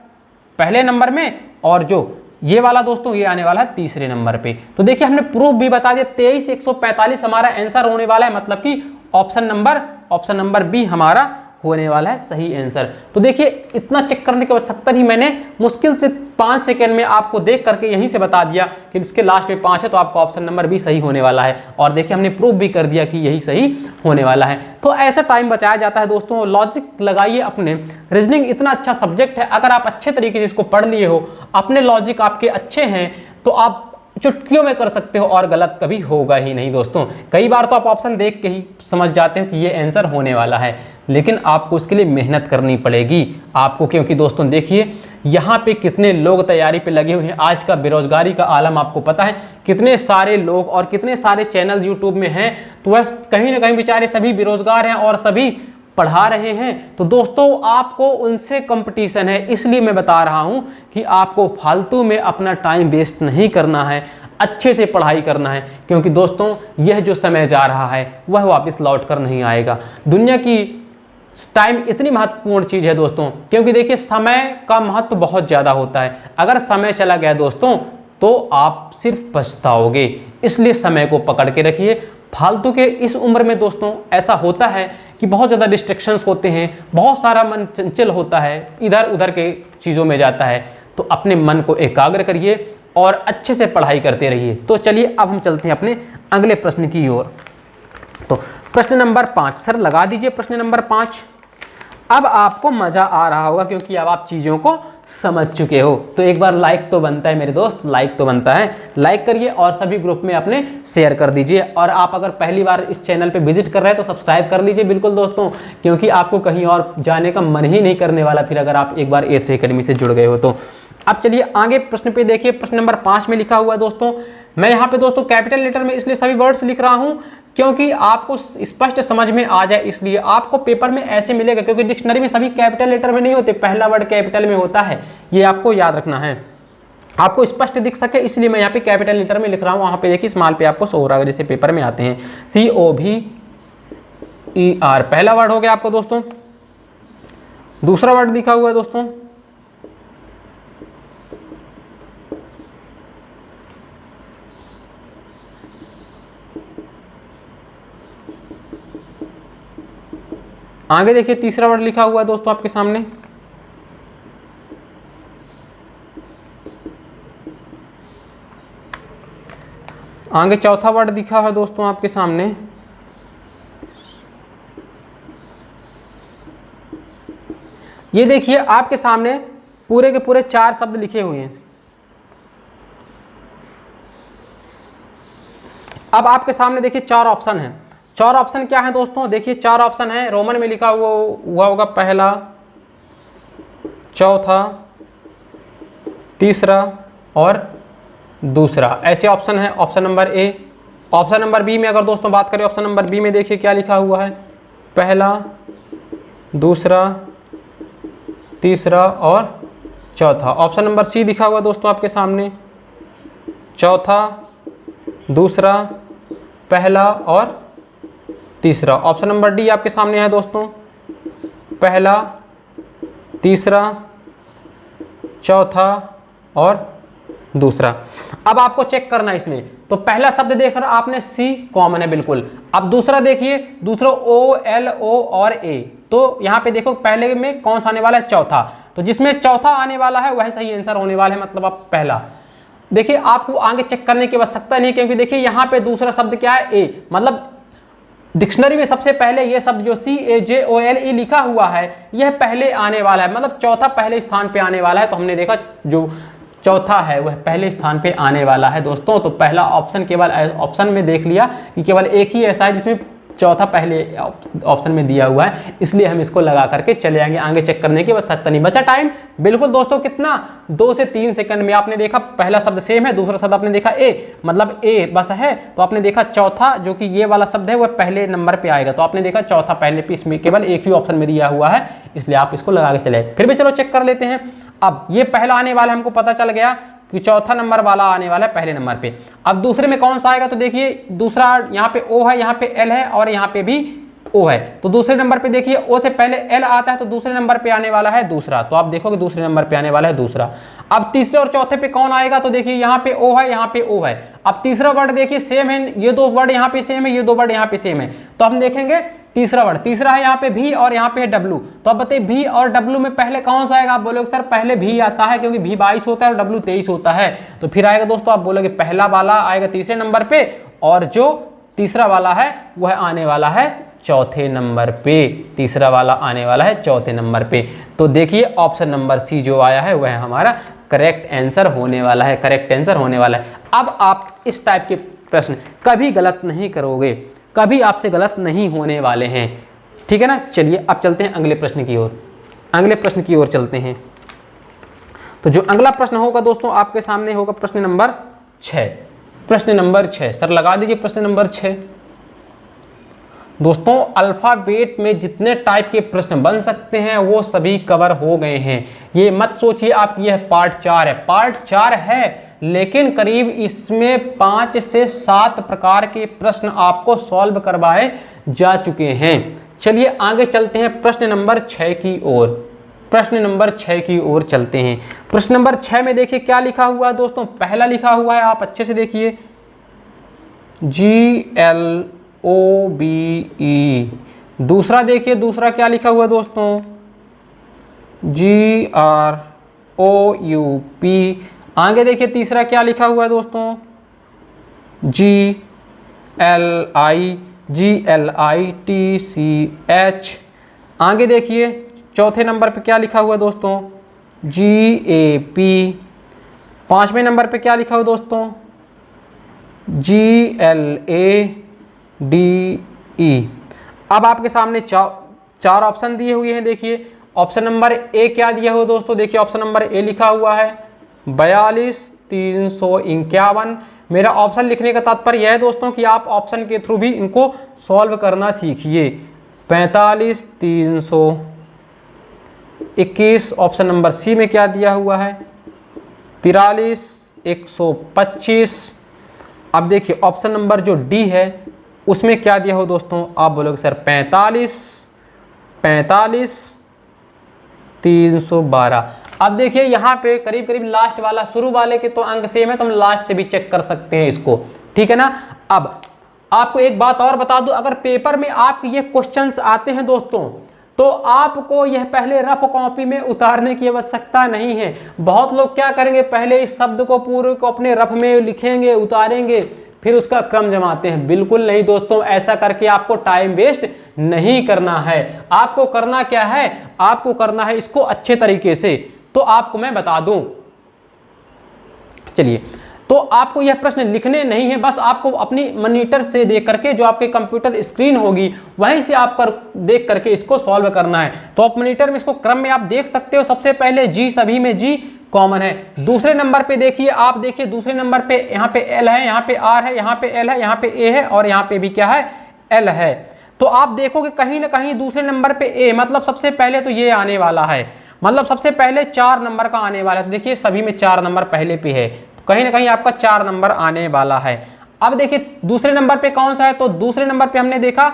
पहले नंबर में, और जो ये वाला दोस्तों ये आने वाला है तीसरे नंबर पे। तो देखिए हमने प्रूफ भी बता दिया, 23,145 हमारा आंसर होने वाला है, मतलब कि ऑप्शन नंबर बी हमारा होने वाला है सही आंसर। तो देखिए इतना चेक करने की आवश्यकता नहीं, मैंने मुश्किल से 5 सेकंड में आपको देख करके यहीं से बता दिया कि इसके लास्ट में 5 है, तो आपका ऑप्शन नंबर बी सही होने वाला है। और देखिए हमने प्रूफ भी कर दिया कि यही सही होने वाला है। तो ऐसा टाइम बचाया जाता है दोस्तों, लॉजिक लगाइए अपने। रीजनिंग इतना अच्छा सब्जेक्ट है, अगर आप अच्छे तरीके से इसको पढ़ लिए हो, अपने लॉजिक आपके अच्छे हैं, तो आप चुटकियों में कर सकते हो और गलत कभी होगा ही नहीं दोस्तों। कई बार तो आप ऑप्शन देख के ही समझ जाते हो कि ये आंसर होने वाला है, लेकिन आपको उसके लिए मेहनत करनी पड़ेगी आपको, क्योंकि दोस्तों देखिए यहाँ पे कितने लोग तैयारी पे लगे हुए हैं। आज का बेरोजगारी का आलम आपको पता है, कितने सारे लोग और कितने सारे चैनल यूट्यूब में हैं, तो वह कहीं ना कहीं बेचारे सभी बेरोजगार हैं और सभी पढ़ा रहे हैं। तो दोस्तों आपको उनसे कंपटीशन है, इसलिए मैं बता रहा हूं कि आपको फालतू में अपना टाइम वेस्ट नहीं करना है, अच्छे से पढ़ाई करना है, क्योंकि दोस्तों यह जो समय जा रहा है वह वापस लौट कर नहीं आएगा। दुनिया की टाइम इतनी महत्वपूर्ण चीज़ है दोस्तों, क्योंकि देखिए समय का महत्व बहुत ज़्यादा होता है। अगर समय चला गया दोस्तों तो आप सिर्फ पछताओगे, इसलिए समय को पकड़ के रखिए। फालतू के इस उम्र में दोस्तों ऐसा होता है कि बहुत ज़्यादा डिस्ट्रैक्शंस होते हैं, बहुत सारा मन चंचल होता है, इधर उधर के चीज़ों में जाता है। तो अपने मन को एकाग्र करिए और अच्छे से पढ़ाई करते रहिए। तो चलिए अब हम चलते हैं अपने अगले प्रश्न की ओर। तो प्रश्न नंबर 5, सर लगा दीजिए प्रश्न नंबर 5। अब आपको मजा आ रहा होगा क्योंकि अब आप चीज़ों को समझ चुके हो। तो एक बार लाइक तो बनता है मेरे दोस्त, लाइक तो बनता है। लाइक करिए और सभी ग्रुप में अपने शेयर कर दीजिए। और आप अगर पहली बार इस चैनल पे विजिट कर रहे हैं तो सब्सक्राइब कर लीजिए बिल्कुल दोस्तों, क्योंकि आपको कहीं और जाने का मन ही नहीं करने वाला फिर अगर आप एक बार A3 अकेडमी से जुड़ गए हो तो। अब चलिए आगे प्रश्न पे देखिए, प्रश्न नंबर 5 में लिखा हुआ है दोस्तों। मैं यहाँ पे दोस्तों कैपिटल लेटर में इसलिए सभी वर्ड्स लिख रहा हूँ क्योंकि आपको स्पष्ट समझ में आ जाए, इसलिए आपको पेपर में ऐसे मिलेगा, क्योंकि डिक्शनरी में सभी कैपिटल लेटर में नहीं होते, पहला वर्ड कैपिटल में होता है, ये आपको याद रखना है। आपको स्पष्ट दिख सके इसलिए मैं यहाँ पे कैपिटल लेटर में लिख रहा हूँ। वहाँ पे देखिए स्मॉल पे आपको शो हो रहा है, जैसे पेपर में आते हैं COVER पहला वर्ड हो गया आपको दोस्तों। दूसरा वर्ड लिखा हुआ है दोस्तों आगे देखिए, तीसरा वर्ड लिखा हुआ है दोस्तों आपके सामने आगे चौथा वर्ड लिखा है दोस्तों आपके सामने ये देखिए आपके सामने पूरे के पूरे 4 शब्द लिखे हुए हैं। अब आपके सामने देखिए 4 ऑप्शन हैं। 4 ऑप्शन क्या है दोस्तों, देखिए 4 ऑप्शन है, रोमन में लिखा हुआ होगा पहला, चौथा, तीसरा और दूसरा, ऐसे ऑप्शन है option number A. Option number B में अगर दोस्तों बात करें, ऑप्शन नंबर बी में देखिए क्या लिखा हुआ है, पहला, दूसरा, तीसरा और चौथा। ऑप्शन नंबर सी लिखा हुआ दोस्तों आपके सामने, चौथा, दूसरा, पहला और तीसरा। ऑप्शन नंबर डी आपके सामने है दोस्तों, पहला, तीसरा, चौथा और दूसरा। अब आपको चेक करना है इसमें, तो पहला शब्द देख रहा आपने सी कॉमन है बिल्कुल। अब दूसरा देखिए, दूसरा O L O और A, तो यहाँ पे देखो पहले में कौन सा आने वाला है, चौथा, तो जिसमें चौथा आने वाला है वह सही आंसर होने वाला है, मतलब आप पहला। देखिए आपको आगे चेक करने की आवश्यकता नहीं, क्योंकि देखिए यहाँ पे दूसरा शब्द क्या है, ए, मतलब डिक्शनरी में सबसे पहले ये शब्द जो CAJOLE लिखा हुआ है यह पहले आने वाला है, मतलब चौथा पहले स्थान पे आने वाला है। तो हमने देखा जो चौथा है वह पहले स्थान पे आने वाला है दोस्तों। तो पहला ऑप्शन केवल ऑप्शन में देख लिया कि केवल एक ही ऐसा है जिसमें चौथा पहले ऑप्शन में दिया हुआ है, इसलिए हम इसको लगा करके चले आएंगे, आगे चेक करने की आवश्यकता नहीं। बचा टाइम बिल्कुल दोस्तों कितना, 2 से 3 सेकंड में। आपने देखा पहला शब्द सेम है, दूसरा शब्द आपने देखा ए, मतलब ए बस है, तो आपने देखा चौथा जो कि ये वाला शब्द है वह पहले नंबर पे आएगा, तो आपने देखा चौथा पहले पे, इसमें केवल एक ही ऑप्शन में दिया हुआ है, इसलिए आप इसको लगा के चले। फिर भी चलो चेक कर लेते हैं। अब ये पहला आने वाला हमको पता चल गया कि चौथा नंबर वाला आने वाला है पहले नंबर पे। अब दूसरे में कौन सा आएगा, तो देखिए दूसरा यहाँ पे ओ है, यहाँ पे एल है और यहाँ पे भी ओ है। तो दूसरे नंबर पे देखिए ओ से पहले एल आता है, तो दूसरे नंबर पे आने वाला है दूसरा, तो आप देखोगे दूसरे नंबर पे आने वाला है दूसरा। अब तीसरे और चौथे पे कौन आएगा, तो देखिए यहाँ पे ओ है, यहाँ पे ओ है। अब तीसरा वर्ड देखिए सेम है, ये 2 वर्ड यहाँ पे सेम है, ये 2 वर्ड यहाँ पे सेम है, तो हम देखेंगे तीसरा वर्ड, तीसरा है यहाँ पे भी और यहाँ पे है डब्लू। तो अब बताइए भी और डब्लू में पहले कौन सा आएगा, आप बोलोगे सर पहले भी आता है क्योंकि भी 22 होता है और डब्लू 23 होता है। तो फिर आएगा दोस्तों, आप बोलोगे पहला वाला आएगा तीसरे नंबर पे और जो तीसरा वाला है वह आने वाला है चौथे नंबर पे, तीसरा वाला आने वाला है चौथे नंबर पे। तो देखिए ऑप्शन नंबर सी जो आया है वह हमारा करेक्ट आंसर होने वाला है, करेक्ट आंसर होने वाला है। अब आप इस टाइप के प्रश्न कभी गलत नहीं करोगे, कभी आपसे गलत नहीं होने वाले हैं, ठीक है ना। चलिए अब चलते हैं अगले प्रश्न की ओर, अगले प्रश्न की ओर चलते हैं। तो जो अगला प्रश्न होगा दोस्तों आपके सामने होगा प्रश्न नंबर 6। प्रश्न नंबर 6 सर लगा दीजिए, प्रश्न नंबर 6। दोस्तों अल्फाबेट में जितने टाइप के प्रश्न बन सकते हैं वो सभी कवर हो गए हैं। ये मत सोचिए आप कि यह पार्ट 4 है, पार्ट 4 है लेकिन करीब इसमें 5 से 7 प्रकार के प्रश्न आपको सॉल्व करवाए जा चुके हैं। चलिए आगे चलते हैं प्रश्न नंबर 6 की ओर, प्रश्न नंबर 6 की ओर चलते हैं। प्रश्न नंबर 6 में देखिए क्या लिखा हुआ है दोस्तों, पहला लिखा हुआ है, आप अच्छे से देखिए GLOBE। दूसरा देखिए, दूसरा क्या लिखा हुआ है दोस्तों, GROUP। आगे देखिए तीसरा क्या लिखा हुआ है दोस्तों, GLITCH। आगे देखिए चौथे नंबर पे क्या लिखा हुआ है दोस्तों, GAP। 5वें नंबर पे क्या लिखा हुआ दोस्तों, GLADE। अब आपके सामने चार ऑप्शन दिए हुए हैं। देखिए ऑप्शन नंबर ए क्या दिया हुआ दोस्तों, देखिए ऑप्शन नंबर ए लिखा हुआ है 42,351। मेरा ऑप्शन लिखने का तात्पर्य यह है दोस्तों कि आप ऑप्शन के थ्रू भी इनको सॉल्व करना सीखिए। 45,321। ऑप्शन नंबर सी में क्या दिया हुआ है, 43,125। अब देखिए ऑप्शन नंबर जो डी है उसमें क्या दिया हो दोस्तों, आप बोलोगे सर 45,312। अब देखिए यहाँ पे करीब करीब लास्ट वाला, शुरू वाले के तो अंक सेम है तो हम लास्ट से भी चेक कर सकते हैं इसको, ठीक है ना। अब आपको एक बात और बता दूं, अगर पेपर में आपके ये क्वेश्चंस आते हैं दोस्तों तो आपको यह पहले रफ कॉपी में उतारने की आवश्यकता नहीं है। बहुत लोग क्या करेंगे, पहले इस शब्द को पूरे को अपने रफ में लिखेंगे, उतारेंगे, फिर उसका क्रम जमाते हैं। बिल्कुल नहीं दोस्तों, ऐसा करके आपको टाइम वेस्ट नहीं करना है। आपको करना क्या है, आपको करना है इसको अच्छे तरीके से। तो आपको मैं बता दूं, चलिए, तो आपको यह प्रश्न लिखने नहीं है, बस आपको अपनी मॉनिटर से देख करके, जो आपके कंप्यूटर स्क्रीन होगी वहीं से आप देख करके इसको सॉल्व करना है। तो आप मॉनिटर में इसको क्रम में आप देख सकते हो। सबसे पहले जी, सभी में जी कॉमन है। दूसरे नंबर पे देखिए, आप देखिए दूसरे नंबर पे यहाँ पे एल है, यहाँ पे आर है, यहाँ पे एल है, यहाँ पे ए है और यहाँ पे भी क्या है, एल है। तो आप देखोगे कहीं ना कहीं दूसरे नंबर पे ए, मतलब सबसे पहले तो ये आने वाला है, मतलब सबसे पहले 4 नंबर का आने वाला है। तो देखिए सभी में 4 नंबर पहले पे है, तो कहीं ना कहीं आपका 4 नंबर आने वाला है। अब देखिए दूसरे नंबर पे कौन सा है, तो दूसरे नंबर पे हमने देखा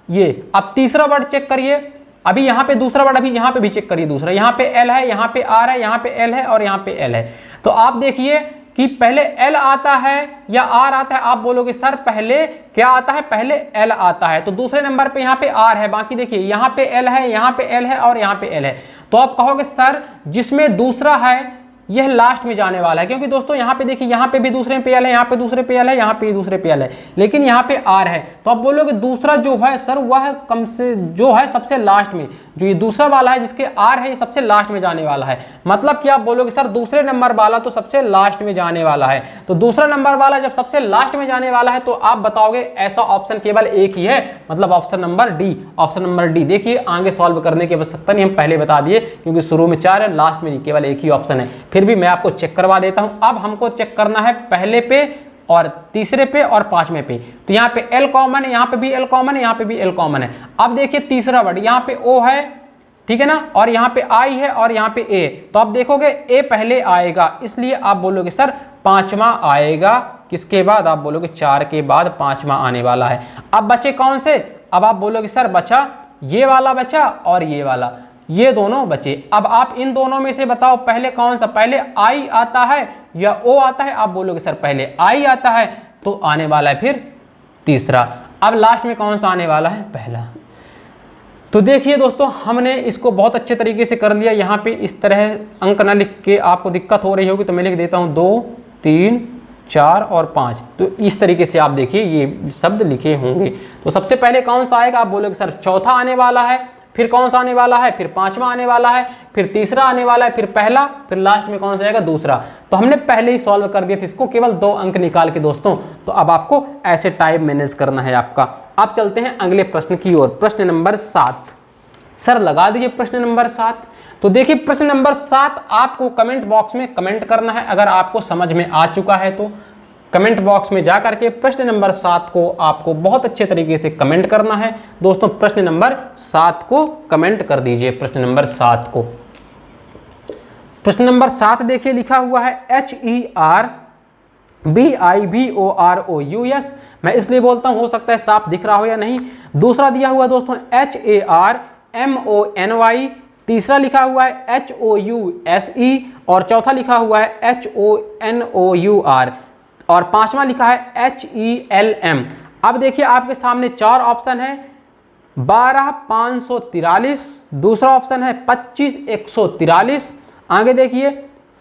ये। अब तीसरा वर्ड चेक करिए, अभी यहाँ पे दूसरा वर्ड, अभी यहाँ पे भी चेक करिए दूसरा, यहाँ पे एल है, यहाँ पे आर है, यहाँ पे एल है और यहाँ पे एल है। तो आप देखिए कि पहले एल आता है या आर आता है। आप बोलोगे सर पहले क्या आता है, पहले एल आता है, तो दूसरे नंबर पे यहाँ पे आर है, बाकी देखिए यहाँ पे एल है, यहाँ पे एल है और यहाँ पे एल है। तो आप कहोगे सर जिसमें दूसरा है यह लास्ट में जाने वाला है, क्योंकि दोस्तों यहाँ पे देखिए, यहाँ पे भी दूसरे पे एल है, यहाँ पे दूसरे पे एल है, यहाँ पे दूसरे पे एल है, लेकिन यहाँ पे आर है। तो आप बोलोगे दूसरा जो है सर वह कम से जो है सबसे लास्ट में, जो ये दूसरा वाला है जिसके आर है ये सबसे लास्ट में जाने वाला है। मतलब कि आप बोलोगे सर दूसरे नंबर वाला तो सबसे लास्ट में जाने वाला है, तो दूसरा नंबर वाला जब सबसे लास्ट में जाने वाला है तो आप बताओगे ऐसा ऑप्शन केवल एक ही है, मतलब option number D. Option number D देखिए, आगे सॉल्व करने की आवश्यकता नहीं, हम पहले बता दिए, क्योंकि शुरू में 4 है, लास्ट में केवल एक ही ऑप्शन है। फिर भी मैं आपको चेक करवा देता हूं। अब हमको चेक करना है पहले पे और तीसरे पे और पांचवें पे। तो यहाँ पे एल कॉमन है, यहाँ पे भी एल कॉमन है, यहाँ पे भी एल कॉमन है। अब देखिए तीसरा वर्ड, यहाँ पे ओ है, ठीक है ना, और यहाँ पे आई है और यहाँ पे ए। तो आप देखोगे ए पहले आएगा, इसलिए आप बोलोगे सर पांचवा आएगा। किसके बाद? आप बोलोगे 4 के बाद पांचवा आने वाला है। अब बचे कौन से? अब आप बोलोगे सर बचा ये वाला बचा और ये वाला, ये दोनों बचे। अब आप इन दोनों में से बताओ पहले कौन सा, पहले आई आता है या ओ आता है? आप बोलोगे सर पहले आई आता है, तो आने वाला है फिर तीसरा। अब लास्ट में कौन सा आने वाला है? पहला। तो देखिए दोस्तों, हमने इसको बहुत अच्छे तरीके से कर लिया। यहाँ पे इस तरह अंक न लिख के आपको दिक्कत हो रही होगी तो मैं लिख देता हूँ 2, 3, 4 और 5। तो इस तरीके से आप देखिए ये शब्द लिखे होंगे। तो सबसे पहले कौन सा आएगा? आप बोलोगे सर चौथा आने वाला है, फिर कौन सा आने वाला है? फिर पांचवा आने वाला है, फिर तीसरा आने वाला है, फिर पहला, फिर लास्ट में कौन सा आएगा? दूसरा। तो हमने पहले ही सॉल्व कर दिया था इसको, केवल 2 अंक निकाल के दोस्तों। तो अब आपको ऐसे टाइप मैनेज करना है आपका। अब चलते हैं अगले प्रश्न की ओर। प्रश्न नंबर 7। सर लगा दीजिए प्रश्न नंबर 7। तो देखिए प्रश्न नंबर 7 आपको कमेंट बॉक्स में कमेंट करना है। अगर आपको समझ में आ चुका है तो कमेंट बॉक्स में जा करके प्रश्न नंबर 7 को आपको बहुत अच्छे तरीके से कमेंट करना है। दोस्तों प्रश्न नंबर 7 को कमेंट कर दीजिए। प्रश्न नंबर 7 को, प्रश्न नंबर 7 देखिए लिखा हुआ है HERBIVOROUS। मैं इसलिए बोलता हूं, हो सकता है साफ दिख रहा हो या नहीं। दूसरा दिया हुआ दोस्तों HARMONY, तीसरा लिखा हुआ है HOUSE और चौथा लिखा हुआ है HONOUR और पांचवा लिखा है HELM। अब देखिए आपके सामने 4 ऑप्शन है, 12543, दूसरा ऑप्शन है 25143, आगे देखिए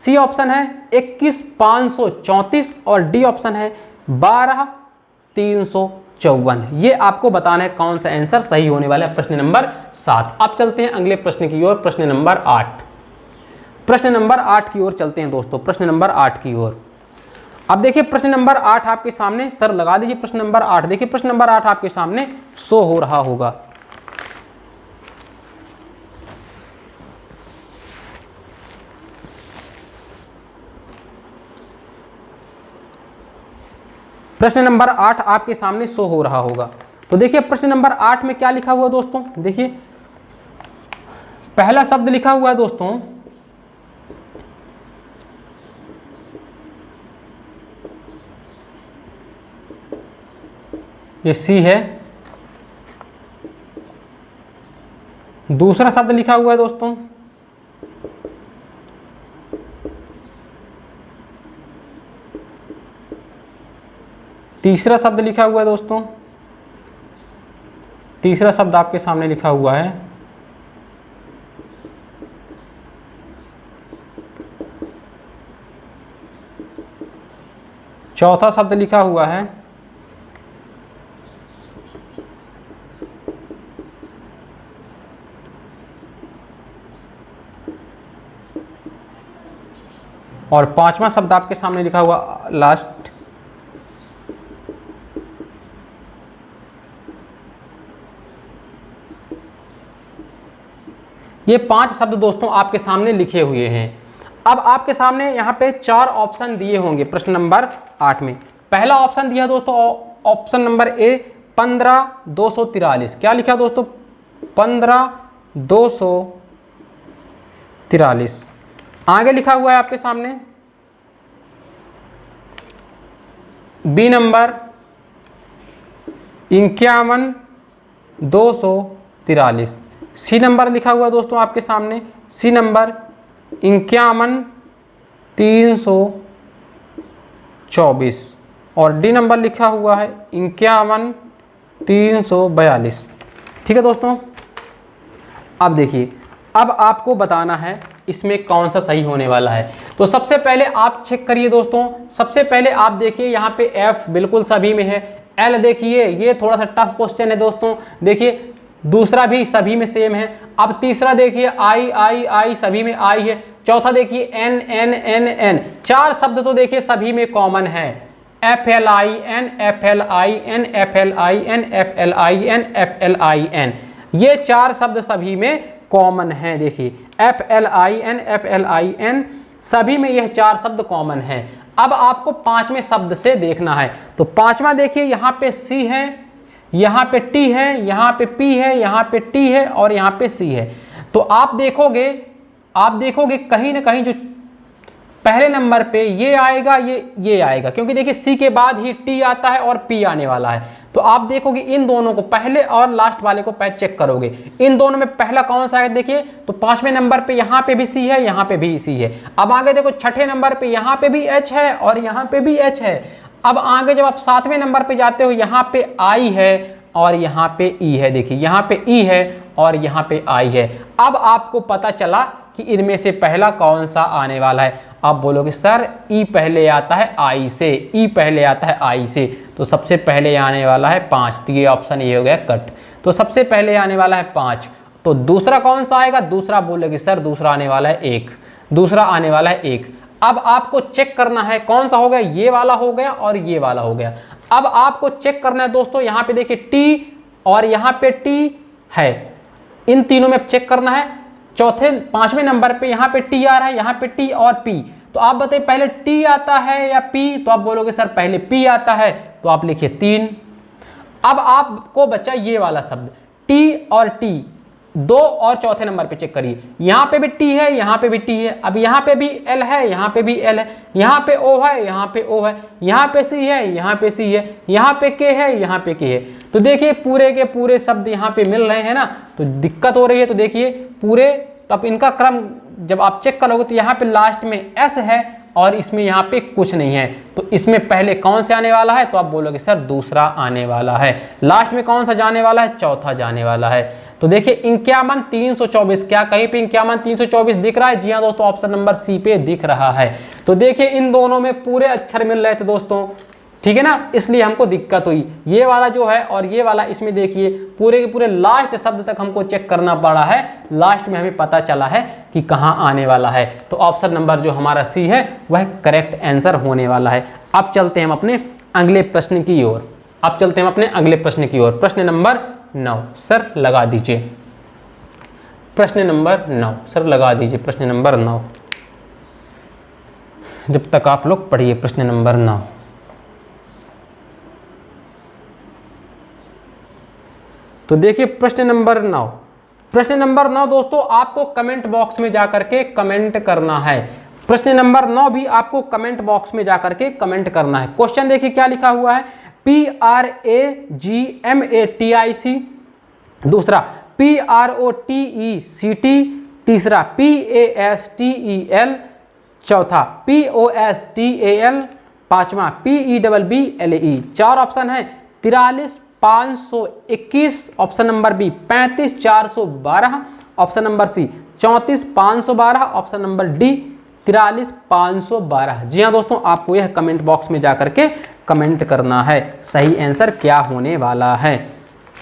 सी ऑप्शन है 21534 और डी ऑप्शन है 12354। ये आपको बताना है कौन सा आंसर सही होने वाला है प्रश्न नंबर 7। अब चलते हैं अगले प्रश्न की ओर, प्रश्न नंबर 8। प्रश्न नंबर 8 की ओर चलते हैं दोस्तों, प्रश्न नंबर 8 की ओर। अब देखिए प्रश्न नंबर 8 आपके सामने, सर लगा दीजिए प्रश्न नंबर 8। देखिए प्रश्न नंबर 8 आपके सामने शो हो रहा होगा। प्रश्न नंबर 8 आपके सामने शो हो रहा होगा। तो देखिए प्रश्न नंबर 8 में क्या लिखा हुआ दोस्तों, देखिए पहला शब्द लिखा हुआ है दोस्तों ये सी है, दूसरा शब्द लिखा हुआ है दोस्तों तीसरा शब्द लिखा हुआ है दोस्तों, तीसरा शब्द आपके सामने लिखा हुआ है चौथा शब्द लिखा हुआ है और पांचवा शब्द आपके सामने लिखा हुआ लास्ट। ये 5 शब्द दोस्तों आपके सामने लिखे हुए हैं। अब आपके सामने यहाँ पे 4 ऑप्शन दिए होंगे प्रश्न नंबर 8 में। पहला ऑप्शन दिया दोस्तों ऑप्शन नंबर ए 15243। क्या लिखा दोस्तों? 15243। आगे लिखा हुआ है आपके सामने बी नंबर 51243। सी नंबर लिखा हुआ है दोस्तों आपके सामने सी नंबर 51324 और डी नंबर लिखा हुआ है 51342। ठीक है दोस्तों, अब देखिए अब आपको बताना है इसमें कौन सा सही होने वाला है। तो सबसे पहले आप चेक करिए दोस्तों, सबसे पहले आप देखिए यहाँ पे F बिल्कुल सभी में है, L देखिए ये थोड़ा सा टफ क्वेश्चन है दोस्तों, देखिए दूसरा भी सभी में सेम है। अब तीसरा देखिए I सभी में I है। चौथा देखिए N, चार शब्द तो देखिए सभी में कॉमन है, FLIN, ये चार शब्द सभी में कॉमन है। देखिए FLIN सभी में यह चार शब्द कॉमन है। अब आपको पांचवें शब्द से देखना है, तो पांचवा देखिए यहाँ पे C है, यहाँ पे T है, यहाँ पे P है, यहाँ पे T है और यहाँ पे C है। तो आप देखोगे कहीं ना कहीं जो पहले नंबर पे ये आएगा, ये आएगा, क्योंकि देखिए C के बाद ही T आता है और P आने वाला है। तो आप देखोगे इन दोनों को, पहले और लास्ट वाले को पहले चेक करोगे, इन दोनों में पहला कौन सा है देखिए, तो पांचवें नंबर पे यहाँ पे भी C है, यहाँ पे भी C है। अब आगे देखो छठे नंबर पे यहाँ पे भी H है और यहाँ पे भी H है। अब आगे जब आप सातवें नंबर पे जाते हो, यहाँ पे I है और यहाँ पे E है। देखिए यहाँ पे E है और यहाँ पे I है। अब आपको पता चला कि इनमें से पहला कौन सा आने वाला है। आप बोलोगे सर E पहले आता है I से, E पहले आता है I से, तो सबसे पहले आने वाला है 5, तो ये ऑप्शन ये हो गया कट। तो सबसे पहले आने वाला है 5, तो दूसरा कौन सा आएगा, दूसरा बोलोगे सर दूसरा आने वाला है 1, दूसरा आने वाला है 1। अब आपको चेक करना है कौन सा हो गया, ये वाला हो गया और ये वाला हो गया। अब आपको चेक करना है दोस्तों, यहाँ पे देखिए T और यहाँ पे T है, इन तीनों में चेक करना है। पांचवें नंबर पे यहाँ पे T आ रहा है, यहाँ पे T और P, तो आप बताइए पहले T आता है या P, तो आप बोलोगे सर पहले P आता है, तो आप लिखिए 3। अब आपको बचा ये वाला शब्द T और T, 2 और चौथे नंबर पे चेक करिए, यहाँ पे भी T है, यहाँ पे भी T है, अब यहाँ पे भी L है, यहाँ पे भी L है, यहाँ पे O है, यहाँ पे O है, यहाँ पे C है, यहाँ पे C है, यहाँ पे K है, यहाँ पे K है। तो देखिए पूरे के पूरे शब्द यहाँ पे मिल रहे हैं ना, तो दिक्कत हो रही है। तो देखिए पूरे, तो अब इनका क्रम जब आप चेक करोगे तो यहाँ पे लास्ट में S है और इसमें यहाँ पे कुछ नहीं है, तो इसमें पहले कौन से आने वाला है, तो आप बोलोगे सर दूसरा आने वाला है। लास्ट में कौन सा जाने वाला है, चौथा जाने वाला है। तो देखिए 51 324, क्या कहीं पे 51 324 दिख रहा है? जी हाँ दोस्तों, ऑप्शन नंबर C पे दिख रहा है। तो देखिए इन दोनों में पूरे अक्षर मिल रहे थे दोस्तों, ठीक है ना, इसलिए हमको दिक्कत हुई। ये वाला जो है और ये वाला, इसमें देखिए पूरे के पूरे लास्ट शब्द तक हमको चेक करना पड़ा है, लास्ट में हमें पता चला है कि कहाँ आने वाला है। तो ऑप्शन नंबर जो हमारा C है वह करेक्ट आंसर होने वाला है। अब चलते हैं हम अपने अगले प्रश्न की ओर, प्रश्न नंबर 9 सर लगा दीजिए, प्रश्न नंबर 9 सर लगा दीजिए, प्रश्न नंबर 9, जब तक आप लोग पढ़िए प्रश्न नंबर 9। तो देखिए प्रश्न नंबर 9 दोस्तों आपको कमेंट बॉक्स में जाकर के कमेंट करना है। प्रश्न नंबर 9 भी आपको कमेंट बॉक्स में जाकर के कमेंट करना है। क्वेश्चन देखिए क्या लिखा हुआ है, PRAGMATIC, दूसरा PROTECT, तीसरा PASTEL, चौथा POSTAL, पांचवा PEBBLE। चार ऑप्शन है, 43 521, option number B 35 412, option number C 34 512, option number D 43 512। जी हाँ दोस्तों, आपको यह कमेंट बॉक्स में जाकर के कमेंट करना है सही आंसर क्या होने वाला है।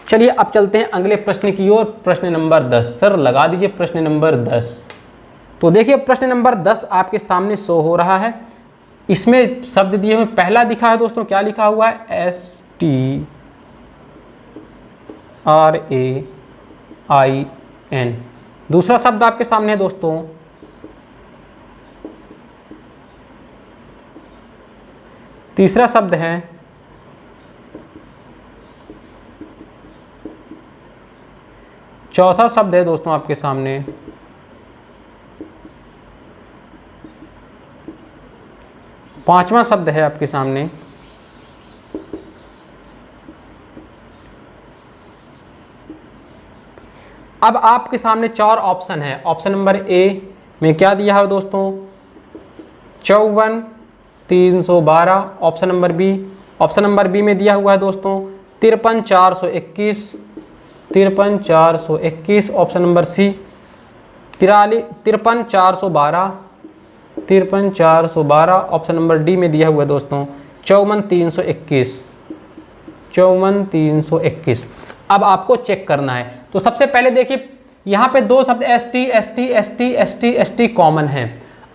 चलिए अब चलते हैं अगले प्रश्न की ओर, प्रश्न नंबर 10 सर लगा दीजिए, प्रश्न नंबर 10। तो देखिए प्रश्न नंबर 10 आपके सामने शो हो रहा है, इसमें शब्द दिए हुए पहला दिखा है दोस्तों, क्या लिखा हुआ है, STRAIN। दूसरा शब्द आपके सामने है दोस्तों तीसरा शब्द है चौथा शब्द है दोस्तों आपके सामने पांचवा शब्द है आपके सामने अब आपके सामने चार ऑप्शन है। ऑप्शन नंबर ए में क्या दिया है दोस्तों, 54 312, ऑप्शन नंबर बी में दिया हुआ है दोस्तों 53 421, option number C 53 412, 53 412। Option number D में दिया हुआ है दोस्तों 54 321, 54 321। अब आपको चेक करना है। तो सबसे पहले देखिए यहाँ पे दो शब्द S T S T S T S T S T common है।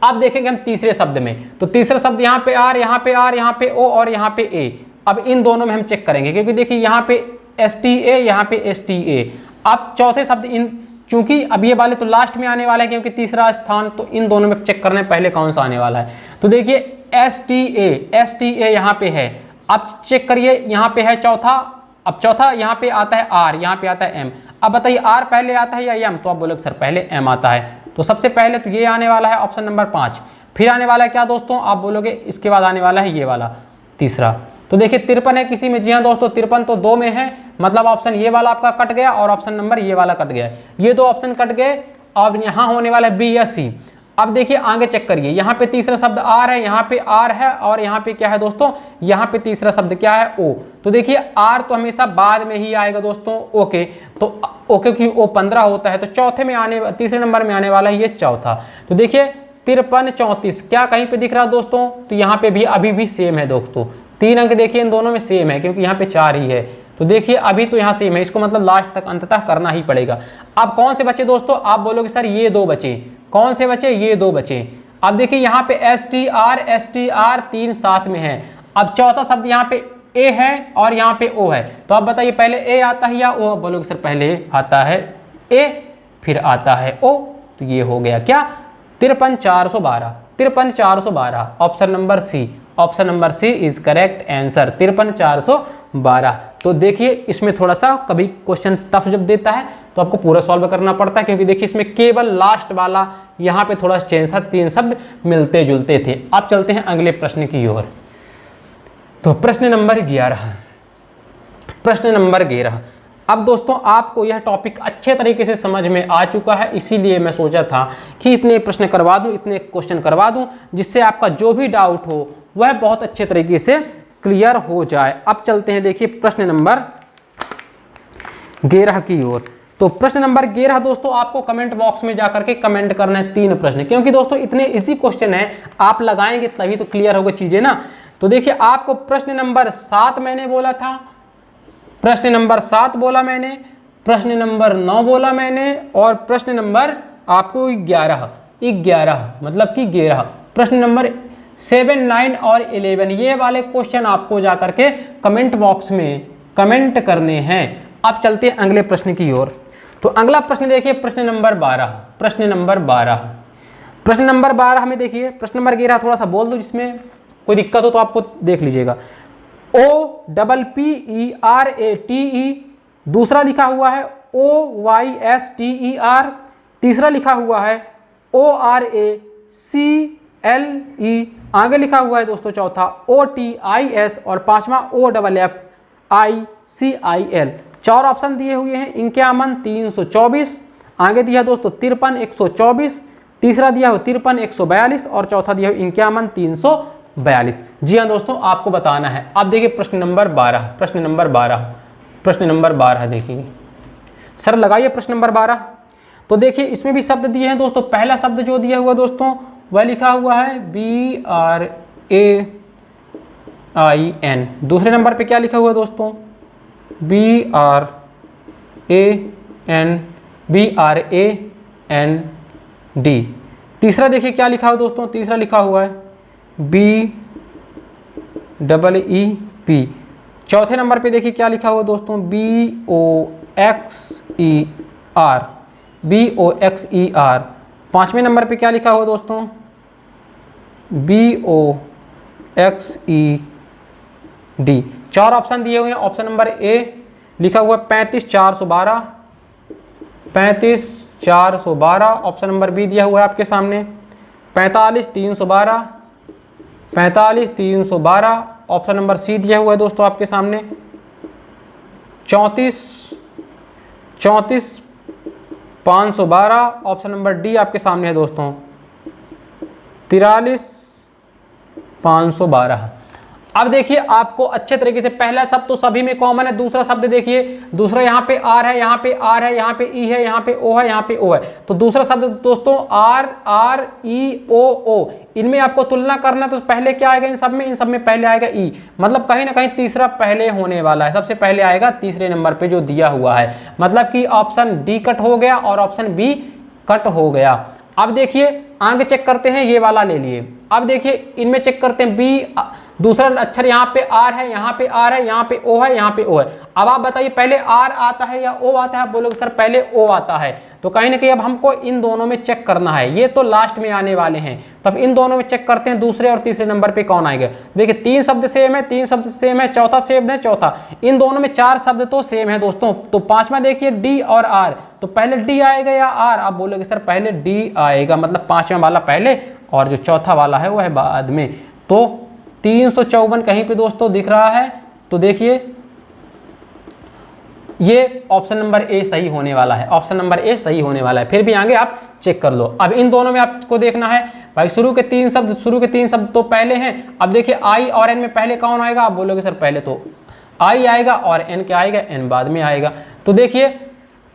अब देखेंगे हम तीसरे शब्द में, तो तीसरा शब्द यहाँ पे आर, यहाँ पे आर, यहाँ पे ओ और यहाँ पे ए। अब इन दोनों में हम चेक करेंगे, क्योंकि देखिए यहाँ पे एस टी ए, यहाँ पे एस टी ए। अब चौथे शब्द इन, चूंकि अब ये वाले तो लास्ट में आने वाला है क्योंकि तीसरा स्थान, तो इन दोनों में चेक करना है पहले कौन सा आने वाला है। तो देखिए एस टी ए यहाँ पे है। अब चेक करिए यहाँ पे है चौथा, अब चौथा यहाँ पे आता है आर, यहाँ पे आता है एम। अब बताइए आर पहले आता है या एम, तो आप बोलोगे सर पहले एम आता है। तो सबसे पहले तो ये आने वाला है ऑप्शन नंबर 5। फिर आने वाला है क्या दोस्तों, आप बोलोगे इसके बाद आने वाला है ये वाला तीसरा। तो देखिए 53 है किसी में, जी हाँ दोस्तों 53 तो 2 में है, मतलब ऑप्शन ये वाला आपका कट गया और ऑप्शन नंबर ये वाला कट गया। ये दो ऑप्शन कट गए। अब यहाँ होने वाला है बी या सी। अब देखिए आगे चेक करिए, यहाँ पे तीसरा शब्द आर है, यहाँ पे आर है और यहाँ पे क्या है दोस्तों, यहाँ पे तीसरा शब्द क्या है ओ। तो देखिए आर तो हमेशा बाद में ही आएगा दोस्तों ओके, तो ओके की ओ 15 होता है, तो चौथे में आने, तीसरे नंबर में आने वाला है ये चौथा। तो देखिए 53 34 क्या कहीं पे दिख रहा है दोस्तों, तो यहाँ पे भी अभी भी सेम है दोस्तों। 3 अंक देखिए इन दोनों में सेम है क्योंकि यहाँ पे 4 ही है। तो देखिए अभी तो यहाँ सेम है, इसको मतलब लास्ट तक अंततः करना ही पड़ेगा। अब कौन से बचे दोस्तों, आप बोलोगे सर ये दो बचे। कौन से बचे, ये दो बचे। अब देखिए यहाँ पे एस टी आर 3 साथ में है। अब चौथा शब्द यहाँ पे ए है और यहाँ पे ओ है, तो आप बताइए पहले ए आता है या ओ। बोलोगे सर पहले आता है ए फिर आता है ओ। तो ये हो गया क्या 53 412, 53 412। Option number C, option number C is correct answer 53 412। तो देखिए इसमें थोड़ा सा कभी क्वेश्चन टफ जब देता है तो आपको पूरा सॉल्व करना पड़ता है, क्योंकि देखिए इसमें केवल लास्ट वाला यहाँ पे थोड़ा चेंज था, 3 शब्द मिलते जुलते थे। अब चलते हैं अगले प्रश्न की ओर। तो प्रश्न नंबर 11, प्रश्न नंबर 11। अब दोस्तों आपको यह टॉपिक अच्छे तरीके से समझ में आ चुका है, इसीलिए मैं सोचा था कि इतने प्रश्न करवा दूं, इतने क्वेश्चन करवा दूं, जिससे आपका जो भी डाउट हो वह बहुत अच्छे तरीके से क्लियर हो जाए। अब चलते हैं देखिए प्रश्न नंबर 11 की ओर। तो प्रश्न नंबर 11 दोस्तों आपको कमेंट बॉक्स में जाकर के कमेंट करना है 3 प्रश्न, क्योंकि दोस्तों इतने इजी क्वेश्चन है, आप लगाएंगे तभी तो क्लियर होगा चीजें ना। तो देखिए आपको प्रश्न नंबर 7 मैंने बोला था, प्रश्न नंबर 7 बोला मैंने, प्रश्न नंबर 9 बोला मैंने और प्रश्न नंबर आपको 11 मतलब कि 11। प्रश्न नंबर 7 9 और 11 ये वाले क्वेश्चन आपको जाकर के कमेंट बॉक्स में कमेंट करने हैं। अब चलते हैं अगले प्रश्न की ओर। तो अगला प्रश्न देखिए प्रश्न नंबर 12, प्रश्न नंबर 12, प्रश्न नंबर 12 में देखिए, प्रश्न नंबर 11 थोड़ा सा बोल दो, जिसमें कोई दिक्कत हो तो आपको देख लीजिएगा। OPPERATE, दूसरा लिखा हुआ है OYSTER, तीसरा लिखा हुआ है ORACLE, आगे लिखा हुआ है दोस्तों चौथा OTIS और पांचवा OFFICIL। 4 ऑप्शन दिए हुए हैं, 51 324, आगे दिया दोस्तों 53 124, तीसरा दिया हो 53 142 और चौथा दिया हो 51 342। जी हाँ दोस्तों आपको बताना है। अब देखिए प्रश्न नंबर 12, प्रश्न नंबर 12, प्रश्न नंबर 12 देखिए सर, लगाइए प्रश्न नंबर 12। तो देखिए इसमें भी शब्द दिए हैं दोस्तों। पहला शब्द जो दिया हुआ दोस्तों वह लिखा हुआ है BRAIN। दूसरे नंबर पे क्या लिखा हुआ है दोस्तों BRAND। तीसरा देखिए क्या लिखा हुआ दोस्तों, तीसरा लिखा हुआ है BEEP। चौथे नंबर पे देखिए क्या लिखा हुआ दोस्तों BOXER। पांचवें नंबर पे क्या लिखा हुआ दोस्तों BOXED। 4 ऑप्शन दिए हुए हैं। ऑप्शन नंबर ए लिखा हुआ 35 412, 35 412। ऑप्शन नंबर बी दिया हुआ है आपके सामने 45 312, 45 312। ऑप्शन नंबर सी दिया हुआ है दोस्तों आपके सामने 34 512। ऑप्शन नंबर डी आपके सामने है दोस्तों 43 512। अब देखिए आपको अच्छे तरीके से, पहला शब्द तो सभी में कॉमन है, दूसरा शब्द देखिए, दूसरा यहाँ पे आर है, यहाँ पे आर है, यहाँ पे ई है, यहाँ पे ओ है, यहाँ पे ओ है। तो दूसरा शब्द दोस्तों आर, आर ई ओ ओ, इनमें आपको तुलना करना, तो पहले क्या आएगा इन सब में पहले आएगा ई, मतलब कहीं ना कहीं तीसरा पहले होने वाला है, सबसे पहले आएगा तीसरे नंबर पे जो दिया हुआ है, मतलब कि ऑप्शन डी कट हो गया और ऑप्शन बी कट हो गया। अब देखिए आगे चेक करते हैं, ये वाला ले लिए। अब देखिए इनमें चेक करते हैं, बी दूसरा अक्षर यहाँ पे आर है, यहाँ पे आर है, यहाँ पे ओ है, यहाँ पे ओ है। अब आप बताइए पहले आर आता है या ओ आता है? आप बोलोगे सर पहले ओ आता है। तो कहीं ना कहीं अब हमको इन दोनों में चेक करना है, ये तो लास्ट में आने वाले हैं, तब इन दोनों में चेक करते हैं दूसरे और तीसरे नंबर पे कौन आएगा। देखिए तीन शब्द सेम है, तीन शब्द सेम है, चौथा सेम है, चौथा, इन दोनों में चार शब्द तो सेम है दोस्तों। तो पांचवा देखिए डी और आर, तो पहले डी आएगा या आर? आप बोलोगे सर पहले डी आएगा, मतलब पांचवा वाला पहले और जो चौथा वाला है वो है बाद में। तो 354 कहीं पे दोस्तों दिख रहा है, तो देखिए ये ऑप्शन नंबर ए सही होने वाला है, ऑप्शन नंबर ए सही होने वाला है। फिर भी आगे आप चेक कर लो। अब इन दोनों में आपको देखना है भाई, शुरू के तीन शब्द तो पहले हैं। अब देखिए आई और एन में पहले कौन आएगा? आप बोलोगे सर पहले तो आई आएगा और एन क्या आएगा? एन बाद में आएगा। तो देखिए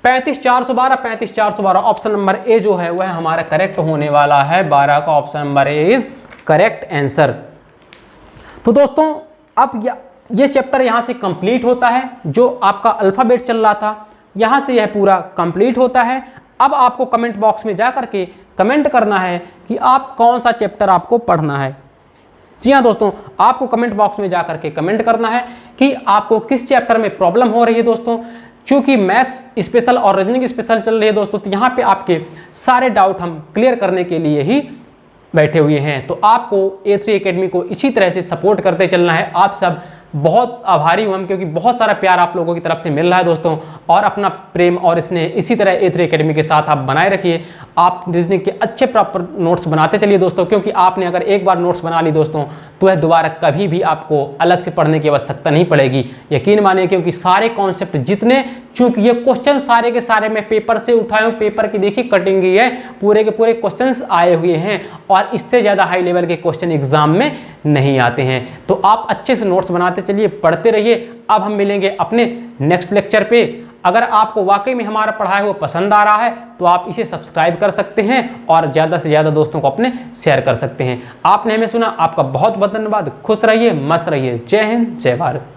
35,412, 35,412, ऑप्शन नंबर ए जो है वह हमारा करेक्ट होने वाला है। 12 का option number A is correct answer. तो दोस्तों अब ये चैप्टर यहाँ से कंप्लीट होता है, जो आपका अल्फाबेट चल रहा था यहाँ से यह पूरा कंप्लीट होता है। अब आपको कमेंट बॉक्स में जा करके कमेंट करना है कि आप कौन सा चैप्टर आपको पढ़ना है। जी हाँ दोस्तों, आपको कमेंट बॉक्स में जा करके कमेंट करना है कि आपको किस चैप्टर में प्रॉब्लम हो रही है दोस्तों। क्योंकि मैथ्स स्पेशल और रीजनिंग स्पेशल चल रही है दोस्तों, तो यहाँ पे आपके सारे डाउट हम क्लियर करने के लिए ही बैठे हुए हैं। तो आपको A3 एकेडमी को इसी तरह से सपोर्ट करते चलना है। आप सब बहुत आभारी हूँ हम, क्योंकि बहुत सारा प्यार आप लोगों की तरफ से मिल रहा है दोस्तों, और अपना प्रेम और स्नेह इसी तरह A3 एकेडमी के साथ आप बनाए रखिए। आप रीजनिंग के अच्छे प्रॉपर नोट्स बनाते चलिए दोस्तों, क्योंकि आपने अगर एक बार नोट्स बना ली दोस्तों तो वह दोबारा कभी भी आपको अलग से पढ़ने की आवश्यकता नहीं पड़ेगी, यकीन मानिए। क्योंकि सारे कॉन्सेप्ट जितने, चूंकि ये क्वेश्चन सारे के सारे मैं पेपर से उठाए हूँ, पेपर की देखिए कटिंग ही है, पूरे के पूरे क्वेश्चंस आए हुए हैं, और इससे ज़्यादा हाई लेवल के क्वेश्चन एग्जाम में नहीं आते हैं। तो आप अच्छे से नोट्स बनाते चलिए, पढ़ते रहिए। अब हम मिलेंगे अपने नेक्स्ट लेक्चर पे। अगर आपको वाकई में हमारा पढ़ाया हुआ पसंद आ रहा है तो आप इसे सब्सक्राइब कर सकते हैं और ज़्यादा से ज़्यादा दोस्तों को अपने शेयर कर सकते हैं। आपने हमें सुना, आपका बहुत बहुत धन्यवाद। खुश रहिए, मस्त रहिए। जय हिंद, जय भारत।